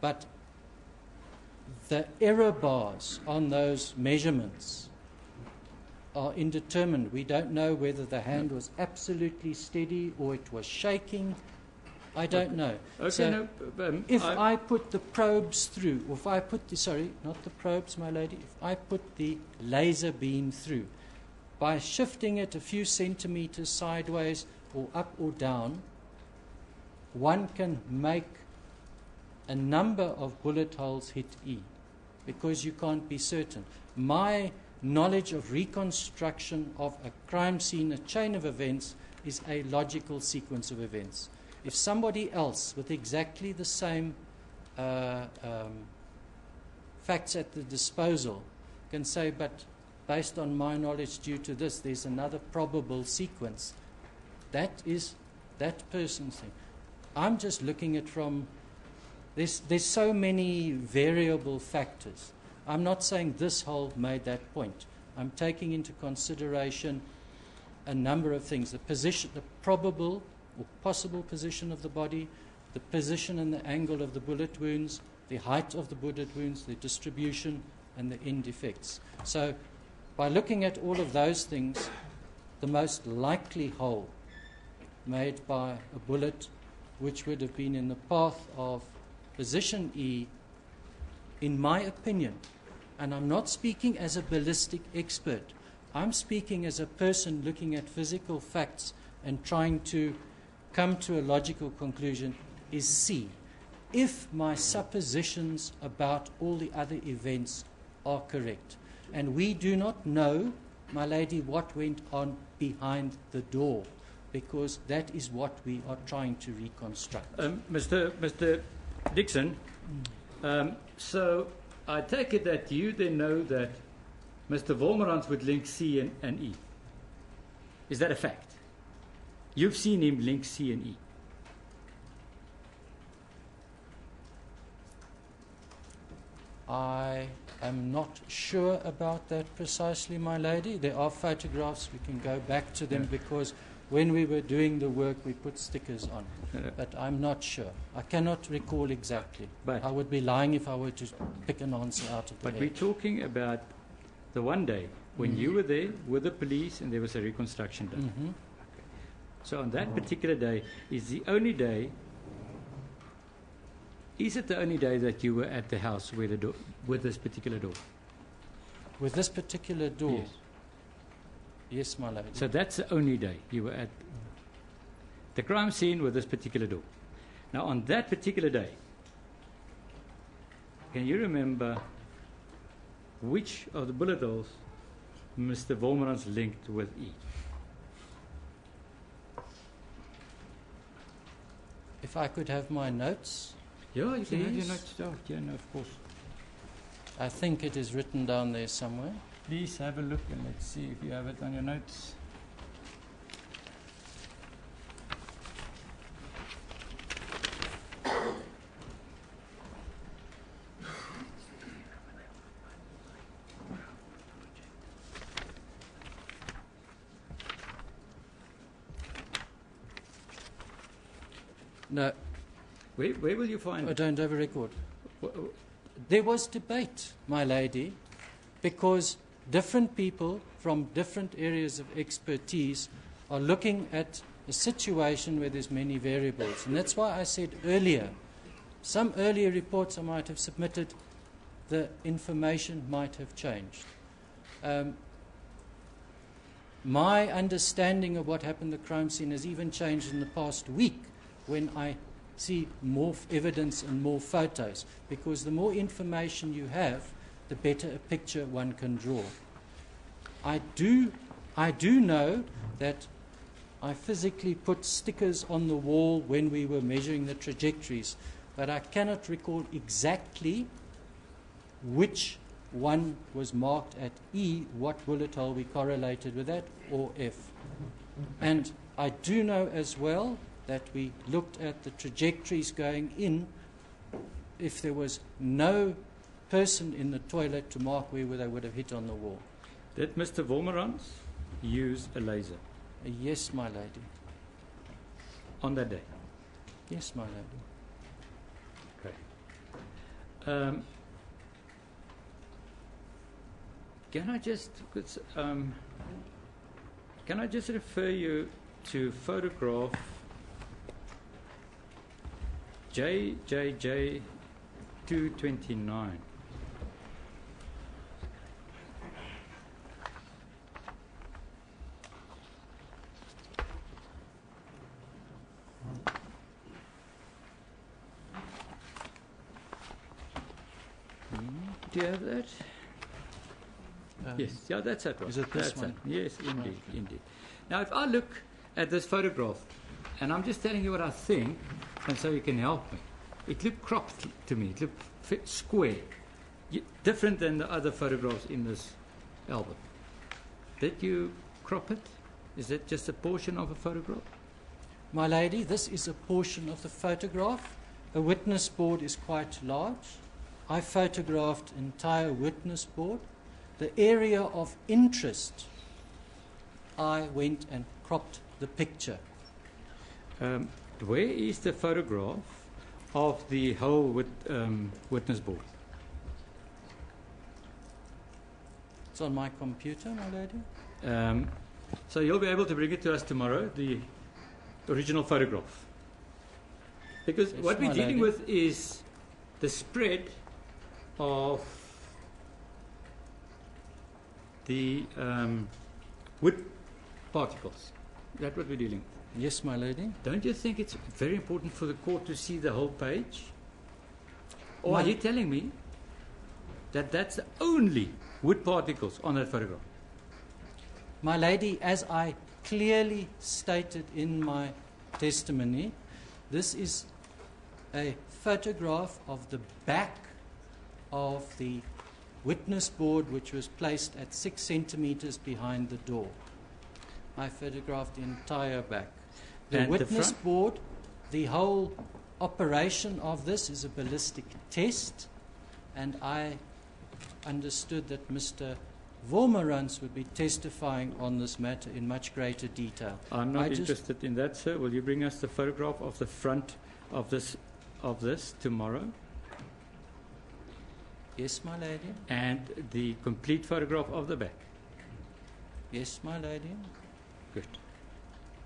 But the error bars on those measurements are indeterminate. We don't know whether the hand was absolutely steady or it was shaking. I don't know. Okay, so if I put the probes through, or if I put not the probes, my lady, if I put the laser beam through, by shifting it a few centimeters sideways or up or down, one can make a number of bullet holes hit E, because you can't be certain. My knowledge of reconstruction of a crime scene, a chain of events, is a logical sequence of events. If somebody else with exactly the same facts at the disposal can say, but based on my knowledge due to this, there's another probable sequence, that is that person's thing. I'm just looking at from... There's so many variable factors. I'm not saying this hole made that point. I'm taking into consideration a number of things. The position, the probable or possible position of the body, the position and the angle of the bullet wounds, the height of the bullet wounds, the distribution, and the end effects. So by looking at all of those things, the most likely hole made by a bullet which would have been in the path of position E, in my opinion, and I'm not speaking as a ballistic expert, I'm speaking as a person looking at physical facts and trying to come to a logical conclusion, is C. If my suppositions about all the other events are correct, and we do not know, my lady, what went on behind the door, because that is what we are trying to reconstruct. Mr. Dixon, so I take it that you then know that Mr. Wolmerans would link C and E. Is that a fact? You've seen him link C and E. I am not sure about that precisely, my lady. There are photographs. We can go back to them because when we were doing the work, we put stickers on. But I'm not sure. I cannot recall exactly. But I would be lying if I were to pick an answer out of the But head. we're talking about the one day when you were there with the police and there was a reconstruction done. Mm-hmm. So on that particular day is the only day. Is it the only day that you were at the house where the door, with this particular door? With this particular door? Yes. Yes, my lady. So that's the only day you were at the crime scene with this particular door. Now, on that particular day, can you remember which of the bullet holes Mr. Wolmerans linked with E? If I could have my notes. Yeah, you can have your Please? notes. Yeah, no, of course. I think it is written down there somewhere. Please have a look and let's see if you have it on your notes. No, Where will you find I it? don't have a record. Wh- wh- There was debate, my lady, because different people from different areas of expertise are looking at a situation where there's many variables. And that's why I said earlier, some earlier reports I might have submitted, the information might have changed. My understanding of what happened at the crime scene has even changed in the past week when I see more evidence and more photos, because the more information you have, the better a picture one can draw. I do know that I physically put stickers on the wall when we were measuring the trajectories, but I cannot recall exactly which one was marked at E, what bullet hole we correlated with that, or F. And I do know as well that we looked at the trajectories going in. If there was no person in the toilet to mark where they would have hit on the wall. Did Mr. Wolmerans use a laser Yes, my lady. on that day? Yes, my lady. Can I just refer you to photograph JJJ 229? Do you have that? Yes, yeah, that's that one. Is it this That's one? it. Yes, indeed, Okay. indeed. Now, if I look at this photograph, and I'm just telling you what I think, and so you can help me, it looked cropped to me. It looked square, different than the other photographs in this album. Did you crop it? Is that just a portion of a photograph? My lady, this is a portion of the photograph. A witness board is quite large. I photographed entire witness board. The area of interest, I went and cropped the picture. Where is the photograph of the whole witness board? It's on my computer, my lady. So you'll be able to bring it to us tomorrow, the original photograph. Because Yes, what we're my dealing lady. with is the spread of the wood particles. That's what we're dealing with. Yes, my lady. Don't you think it's very important for the court to see the whole page? Or My- are you telling me that that's the only wood particles on that photograph? My lady, as I clearly stated in my testimony, this is a photograph of the back of the witness board, which was placed at 6 centimeters behind the door. I photographed the entire back. The And the witness front? board, the whole operation of this is a ballistic test, and I understood that Mr. Vormerans would be testifying on this matter in much greater detail. I'm not I just- interested in that, sir. Will you bring us the photograph of the front of this tomorrow, Yes, my lady. and the complete photograph of the back? Yes, my lady. Good.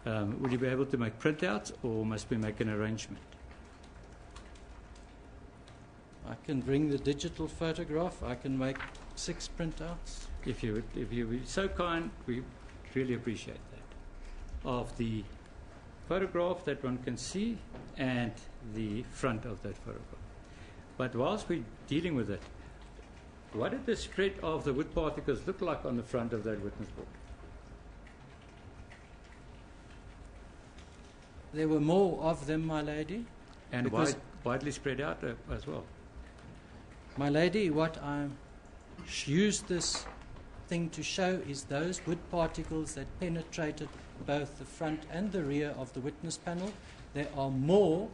Will you be able to make printouts, or must we make an arrangement? I can bring the digital photograph. I can make 6 printouts. If you would be so kind, we really appreciate that. Of the photograph that one can see and the front of that photograph. But whilst we're dealing with it, what did the spread of the wood particles look like on the front of that witness board? There were more of them, my lady. And Because- widely spread out as well. My lady, what I used this thing to show is those wood particles that penetrated both the front and the rear of the witness panel. There are more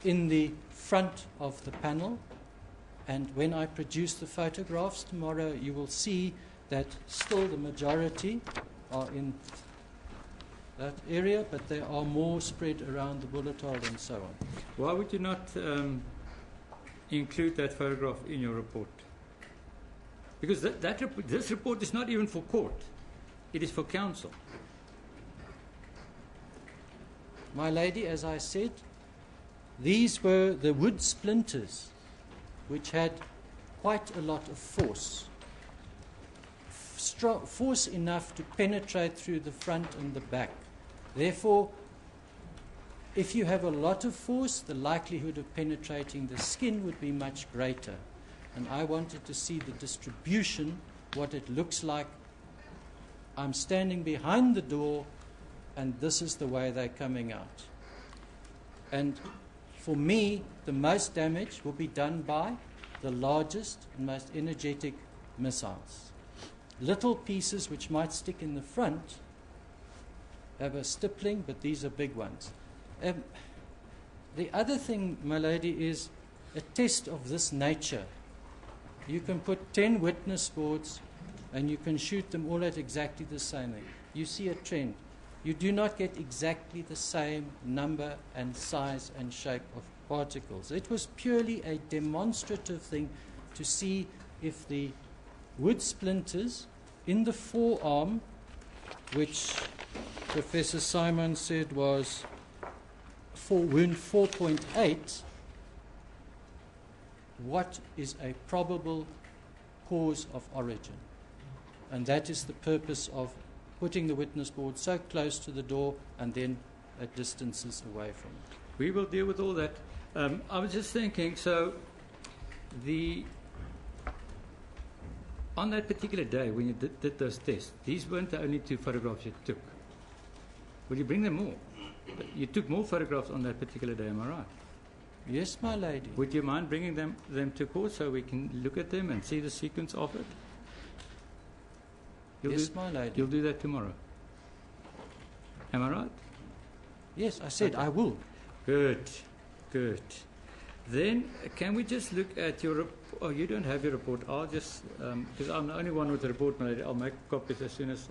in the front of the panel, and when I produce the photographs tomorrow, you will see that still the majority are in that area, but there are more spread around the bullet hole and so on. Why would you not include that photograph in your report? Because this report is not even for court. It is for counsel. My lady, as I said, these were the wood splinters which had quite a lot of force. Force enough to penetrate through the front and the back. Therefore, if you have a lot of force, the likelihood of penetrating the skin would be much greater. And I wanted to see the distribution, what it looks like. I'm standing behind the door, and this is the way they're coming out. And for me, the most damage will be done by the largest and most energetic missiles. Little pieces which might stick in the front have a stippling, but these are big ones. The other thing, my lady, is a test of this nature. You can put 10 witness boards and you can shoot them all at exactly the same thing. You see a trend. You do not get exactly the same number and size and shape of particles. It was purely a demonstrative thing to see if the wood splinters in the forearm, which Professor Simon said was for wound 4.8, what is a probable cause of origin. And that is the purpose of putting the witness board so close to the door and then at distances away from it. We will deal with all that. I was just thinking, so on that particular day when you did those tests, these weren't the only 2 photographs you took. Will you bring them more? You took more photographs on that particular day, am I right? Yes, my lady. Would you mind bringing them to court so we can look at them and see the sequence of it? Yes, my lady. You'll do that tomorrow. Am I right? Yes, I said Okay. I will. Good, good. Then can we just look at your oh, you don't have your report. I'll just, because I'm the only one with the report, my lady, I'll make copies as soon as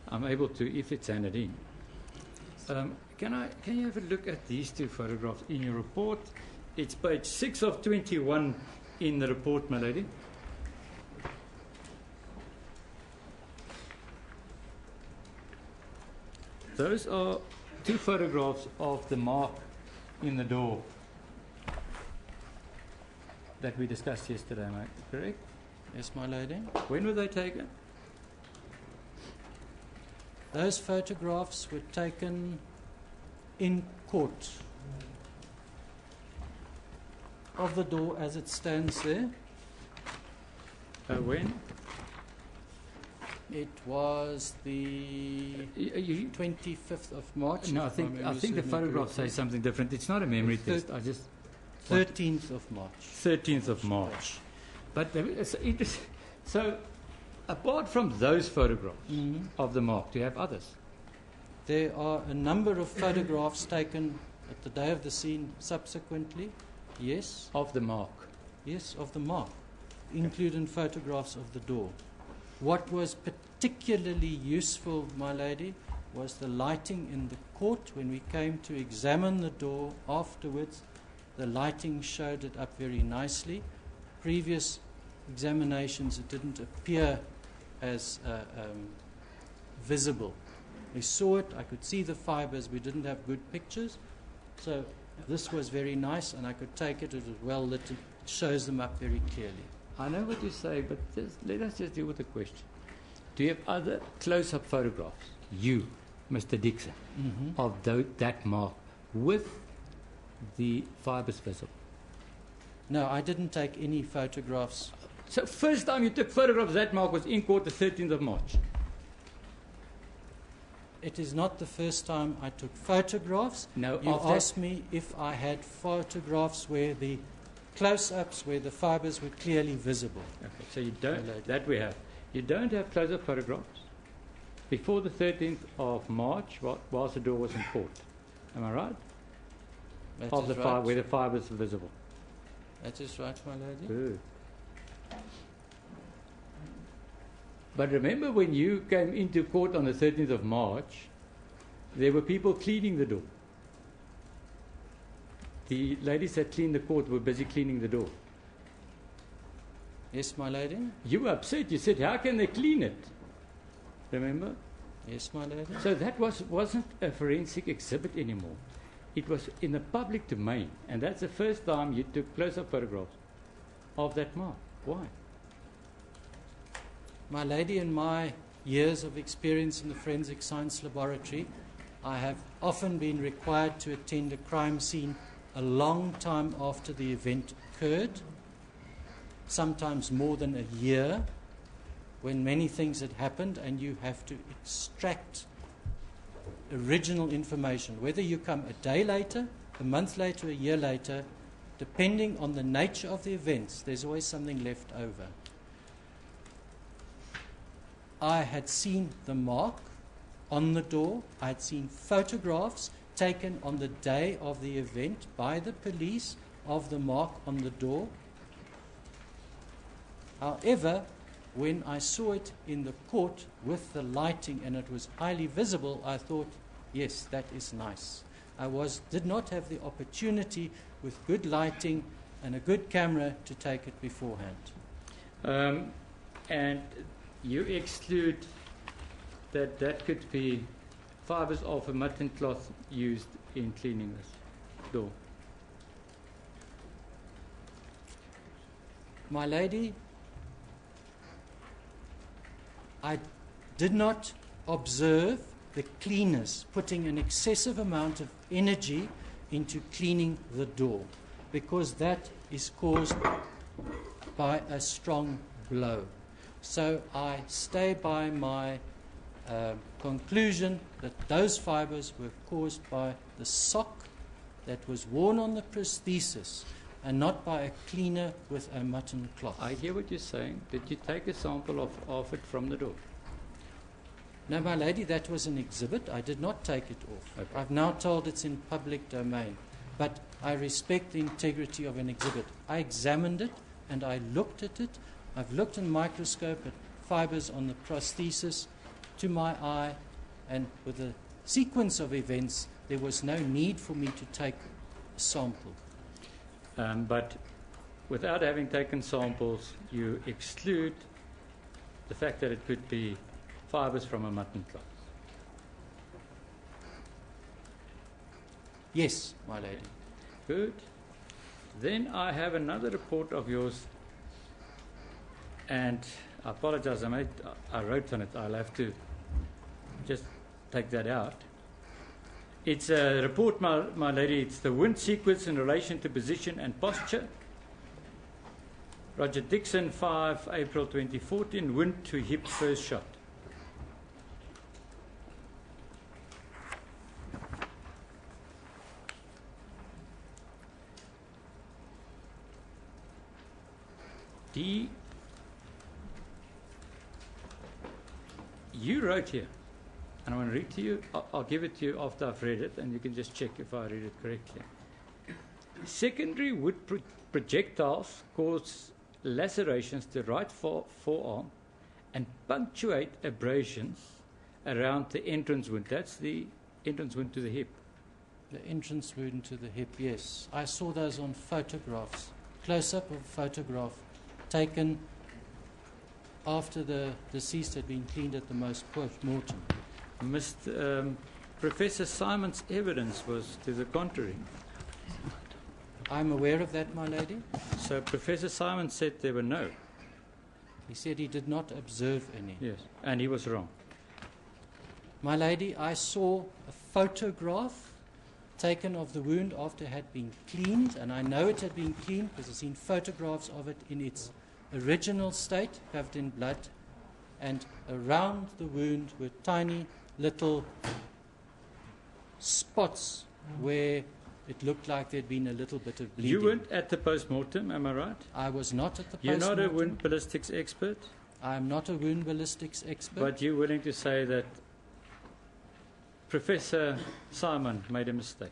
I'm able to, if it's handed in. Can you have a look at these 2 photographs in your report? It's page 6 of 21 in the report, my lady. Those are 2 photographs of the mark in the door that we discussed yesterday, mate. Correct? Yes, my lady. When were they taken? Those photographs were taken in court of the door as it stands there. When? It was the 25th of March. No, if I my memory think the serves me photograph correctly. says something different. It's not a memory Thir- test. I just 13th of March. 13th of March. But so, apart from those photographs of the mark, do you have others? There are a number of photographs taken at the day of the scene subsequently. Yes, Of the mark. yes, of the mark, including photographs of the door. What was particularly useful, my lady, was the lighting in the court. When we came to examine the door afterwards, the lighting showed it up very nicely. Previous examinations, it didn't appear as visible. We saw it, I could see the fibers, we didn't have good pictures. So this was very nice, and I could take it, it was well lit, it shows them up very clearly. I know what you say, but let us just deal with the question. Do you have other close-up photographs, you, Mr. Dixon, of that mark with the fibers visible? No, I didn't take any photographs. So first time you took photographs of that mark was in court the 13th of March. It is not the first time I took photographs. No, You of that- asked me if I had photographs where the close-ups, where the fibers were clearly visible. Okay, so you don't, Hello. that we have. You don't have close-up photographs before the 13th of March whilst the door was in court. Am I right? That Of is the right. where the fibers are visible. That is right, my lady. Good. But remember when you came into court on the 13th of March, there were people cleaning the door. The ladies that cleaned the court were busy cleaning the door. Yes, my lady. You were upset. You said, how can they clean it? Remember? Yes, my lady. So that wasn't a forensic exhibit anymore. It was in the public domain. And that's the first time you took close-up photographs of that mark. Why? My lady, in my years of experience in the forensic science laboratory, I have often been required to attend a crime scene a long time after the event occurred, sometimes more than a year, when many things had happened, and you have to extract original information. Whether you come a day later, a month later, a year later, depending on the nature of the events, there's always something left over. I had seen the mark on the door. I had seen photographs taken on the day of the event by the police of the mark on the door. However, when I saw it in the court with the lighting and it was highly visible, I thought, yes, that is nice. I did not have the opportunity with good lighting and a good camera to take it beforehand. And you exclude that could be fibers of a mutton cloth used in cleaning this door. My lady, I did not observe the cleaners putting an excessive amount of energy into cleaning the door, because that is caused by a strong blow. So I stay by my conclusion that those fibers were caused by the sock that was worn on the prosthesis and not by a cleaner with a mutton cloth. I hear what you're saying. Did you take a sample of it from the door? No, my lady, that was an exhibit. I did not take it off. Okay. I've now told it's in public domain. But I respect the integrity of an exhibit. I examined it and I looked at it. I've looked in the microscope at fibers on the prosthesis to my eye, and with the sequence of events, there was no need for me to take a sample. But without having taken samples, you exclude the fact that it could be fibers from a mutton cloth. Yes, my lady. Good. Then I have another report of yours, and I apologize, I wrote on it. I'll have to just take that out. It's a report, my lady. It's the wind sequence in relation to position and posture. Roger Dixon, 5 April 2014, wind to hip first shot. D. You wrote here, and I want to read to you. I'll give it to you after I've read it, and you can just check if I read it correctly. Secondary wood projectiles cause lacerations to right forearm and punctuate abrasions around the entrance wound. That's the entrance wound to the hip. The entrance wound to the hip, yes. I saw those on photographs. Close-up of photograph taken after the deceased had been cleaned at the post-mortem. Professor Simon's evidence was to the contrary. I'm aware of that, my lady. So Professor Simon said there were no. He said he did not observe any. Yes, and he was wrong. My lady, I saw a photograph taken of the wound after it had been cleaned, and I know it had been cleaned because I've seen photographs of it in its original state, covered in blood, and around the wound were tiny little spots where it looked like there'd been a little bit of bleeding. You weren't at the post-mortem, am I right? I was not at the You're post-mortem. not a wound ballistics expert? I'm not a wound ballistics expert. But you're willing to say that Professor Simon made a mistake?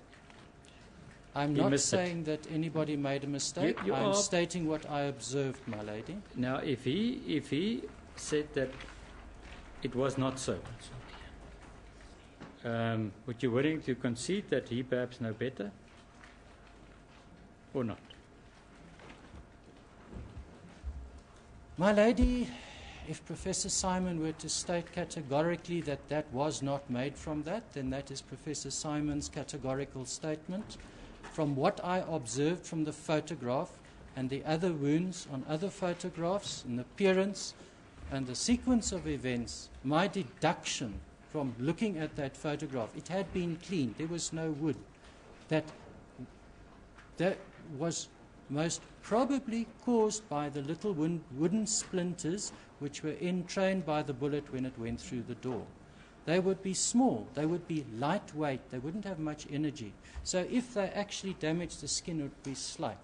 I'm He not missed it. saying that anybody made a mistake. You I'm are- stating what I observed, my lady. Now, if he said that it was not so, would you willing to concede that he perhaps know better? Or not? My lady, if Professor Simon were to state categorically that that was not made from that, then that is Professor Simon's categorical statement. From what I observed from the photograph and the other wounds on other photographs and the appearance and the sequence of events, my deduction from looking at that photograph, it had been cleaned, there was no wood, that was most probably caused by the little wooden splinters which were entrained by the bullet when it went through the door. They would be small, they would be lightweight, they wouldn't have much energy. So if they actually damaged the skin, it would be slight.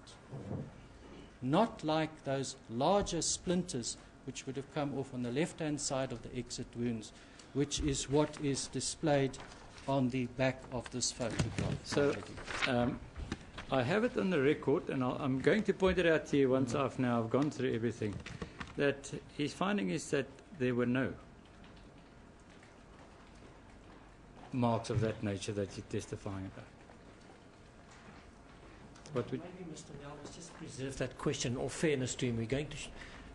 Not like those larger splinters which would have come off on the left-hand side of the exit wounds, which is what is displayed on the back of this photograph. So, I have it on the record, and I'm going to point it out to you once I've gone through everything, that his finding is that there were no marks of that nature that you're testifying about. What would Maybe Mr. Nell, let's just preserve that question. In all fairness to him,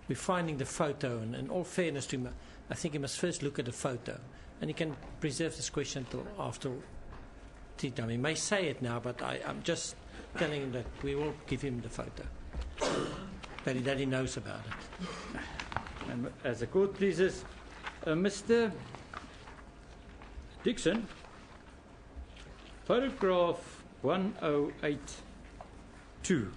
we're finding the photo, and in all fairness to him, I think he must first look at the photo, and he can preserve this question till after tea time. He may say it now, but I'm just telling him that we will give him the photo, that he knows about it. And as the court pleases, Mr. Dixon, photograph 1082.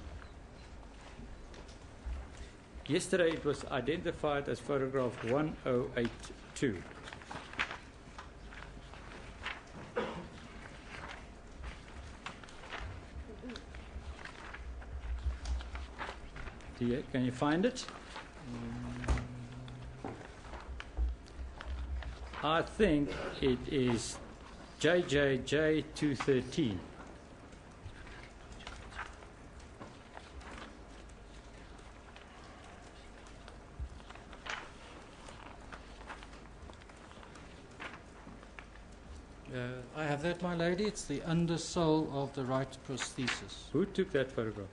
Yesterday it was identified as photograph 1082. Can you find it? I think it is JJJ 213. I have that, my lady. It's the undersole of the right prosthesis. Who took that photograph?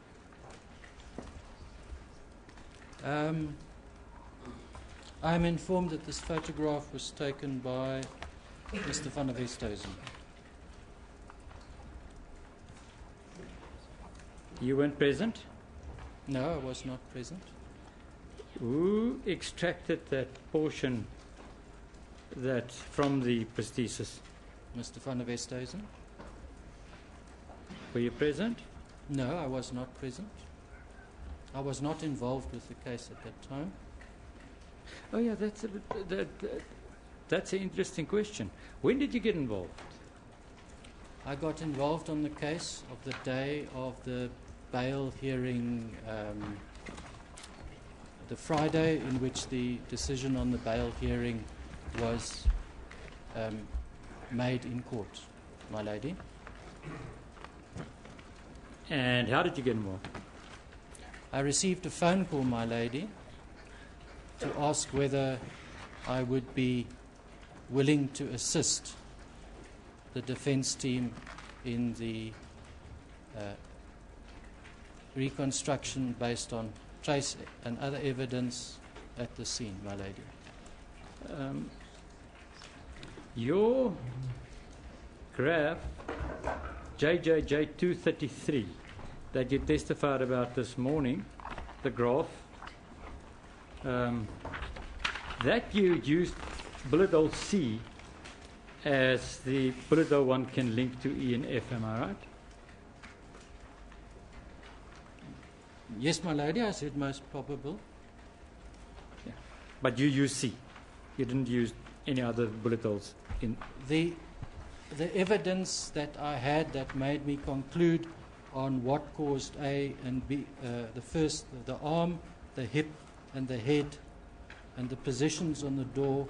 I'm informed that this photograph was taken by Mr. van der Westhuizen. You weren't present? No, I was not present. Who extracted that portion from the prosthesis? Mr. van der Westhuizen? Were you present? No, I was not present. I was not involved with the case at that time. Oh yeah, that's an interesting question. When did you get involved? I got involved on the case of the day of the bail hearing, the Friday in which the decision on the bail hearing was made in court, my lady. And how did you get involved? I received a phone call, my lady, to ask whether I would be willing to assist the defense team in the reconstruction based on trace and other evidence at the scene, my lady. Your graph, JJJ 233, that you testified about this morning, the graph, that you used bullet hole C as the bullet hole one can link to E and F, am I right? Yes, my lady, I said most probable. Yeah. But you used C. You didn't use any other bullet holes in the evidence that I had that made me conclude on what caused A and B, the arm, the hip, and the head, and the positions on the door,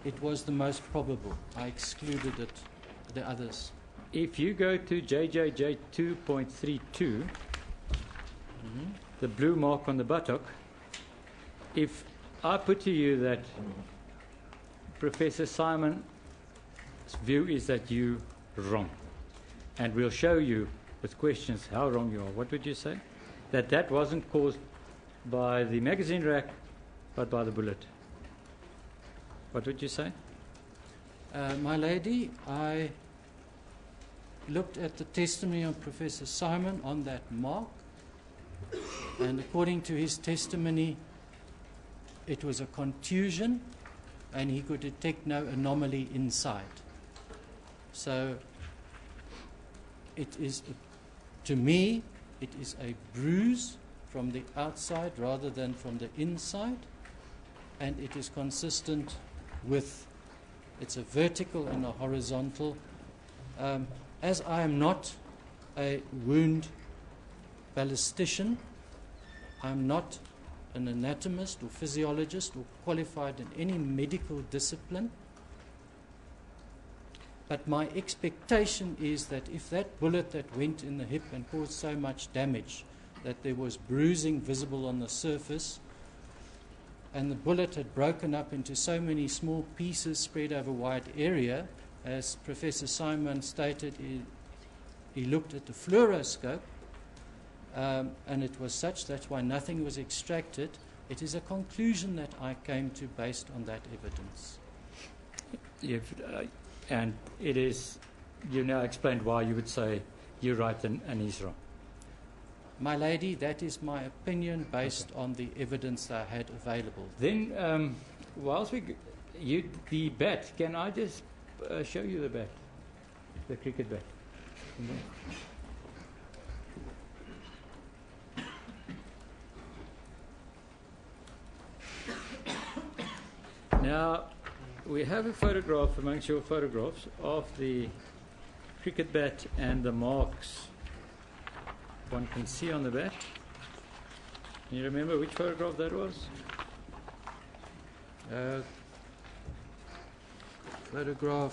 it was the most probable. I excluded the others. If you go to JJJ 2.32, the blue mark on the buttock, if I put to you that Professor Simon's view is that you're wrong, and we'll show you with questions how wrong you are, what would you say? That wasn't caused by the magazine rack, but by the bullet. What would you say? My lady, I looked at the testimony of Professor Simon on that mark, and according to his testimony, it was a contusion, and he could detect no anomaly inside. So it is, to me, it is a bruise from the outside rather than from the inside, and it is consistent with, it's a vertical and a horizontal. As I am not a wound ballistician, I'm not an anatomist or physiologist or qualified in any medical discipline, but my expectation is that if that bullet that went in the hip and caused so much damage that there was bruising visible on the surface, and the bullet had broken up into so many small pieces spread over a wide area, as Professor Simon stated, he looked at the fluoroscope, and it was such, that's why nothing was extracted. It is a conclusion that I came to based on that evidence. And it is, you now explained why you would say you're right and he's wrong. My lady, that is my opinion based on the evidence that I had available. Then, whilst the bat, can I just show you the bat, the cricket bat? Now, we have a photograph amongst your photographs of the cricket bat and the marks one can see on the bat. Can you remember which photograph that was? Photograph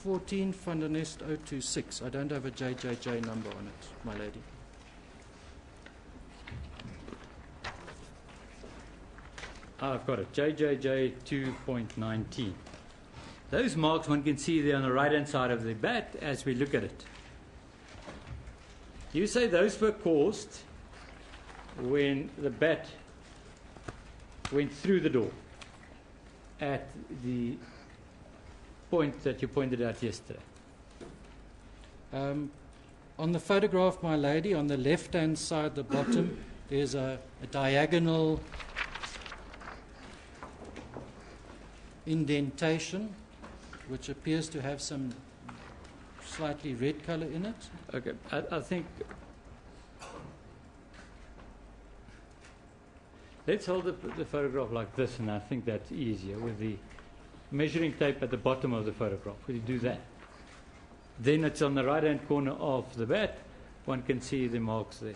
14 van der Nest 026. I don't have a JJJ number on it, my lady. I've got it. JJJ 2.19. Those marks one can see there on the right-hand side of the bat as we look at it. You say those were caused when the bat went through the door at the point that you pointed out yesterday. On the photograph, my lady, on the left-hand side, the bottom, there's a diagonal indentation which appears to have some slightly red color in it. Okay, I think let's hold the photograph like this, and I think that's easier with the measuring tape at the bottom of the photograph. Will you do that? Then it's on the right-hand corner of the bat. One can see the marks there.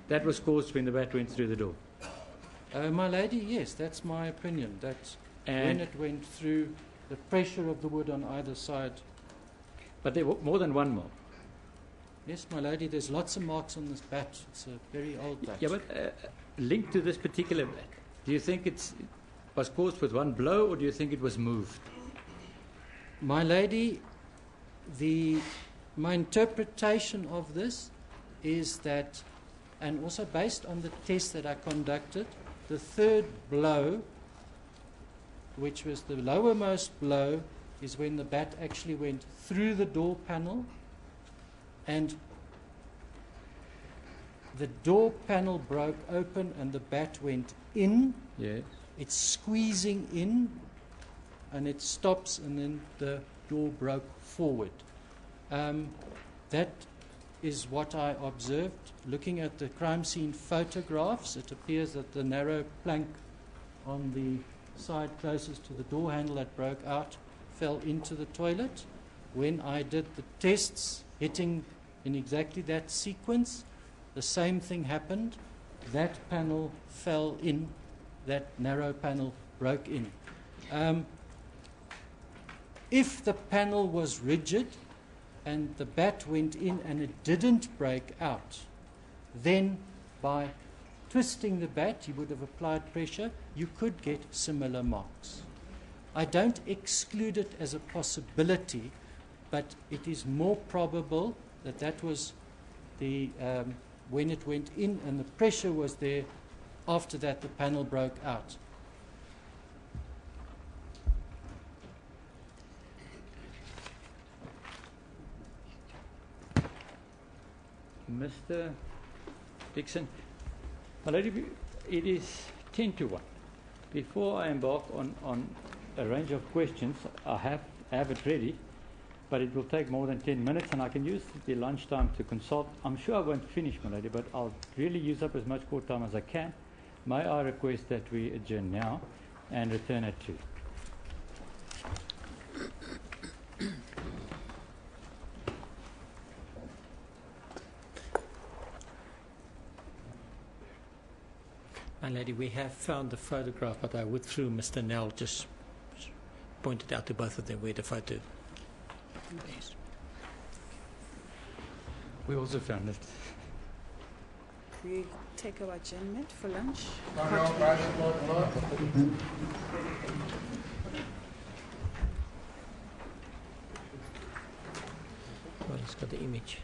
That was caused when the bat went through the door. My lady, yes, that's my opinion. That's when it went through, the pressure of the wood on either side. But there were more than one mark. Yes, my lady, there's lots of marks on this bat. It's a very old bat. Yeah, but linked to this particular bat, do you think it was caused with one blow, or do you think it was moved? My lady, my interpretation of this is that, and also based on the test that I conducted, the third blow, which was the lowermost blow, is when the bat actually went through the door panel, and the door panel broke open and the bat went in. Yes. It's squeezing in, and it stops, and then the door broke forward. That is what I observed. Looking at the crime scene photographs, it appears that the narrow plank on the side closest to the door handle that broke out fell into the toilet. When I did the tests, hitting in exactly that sequence, the same thing happened. That panel fell in, that narrow panel broke in. If the panel was rigid and the bat went in and it didn't break out, then by twisting the bat, you would have applied pressure, you could get similar marks. I don't exclude it as a possibility, but it is more probable that that was the when it went in and the pressure was there. After that, the panel broke out. Mr. Dixon, my lady, it is 10 to 1. Before I embark on a range of questions, I have it ready, but it will take more than 10 minutes, and I can use the lunchtime to consult. I'm sure I won't finish, my lady, but I'll really use up as much court time as I can. May I request that we adjourn now and return at 2? My lady, we have found the photograph, but I went through Mr. Nell, just pointed out to both of them where the photo is. We also found it. We take our adjournment for lunch. Well, it's got the image.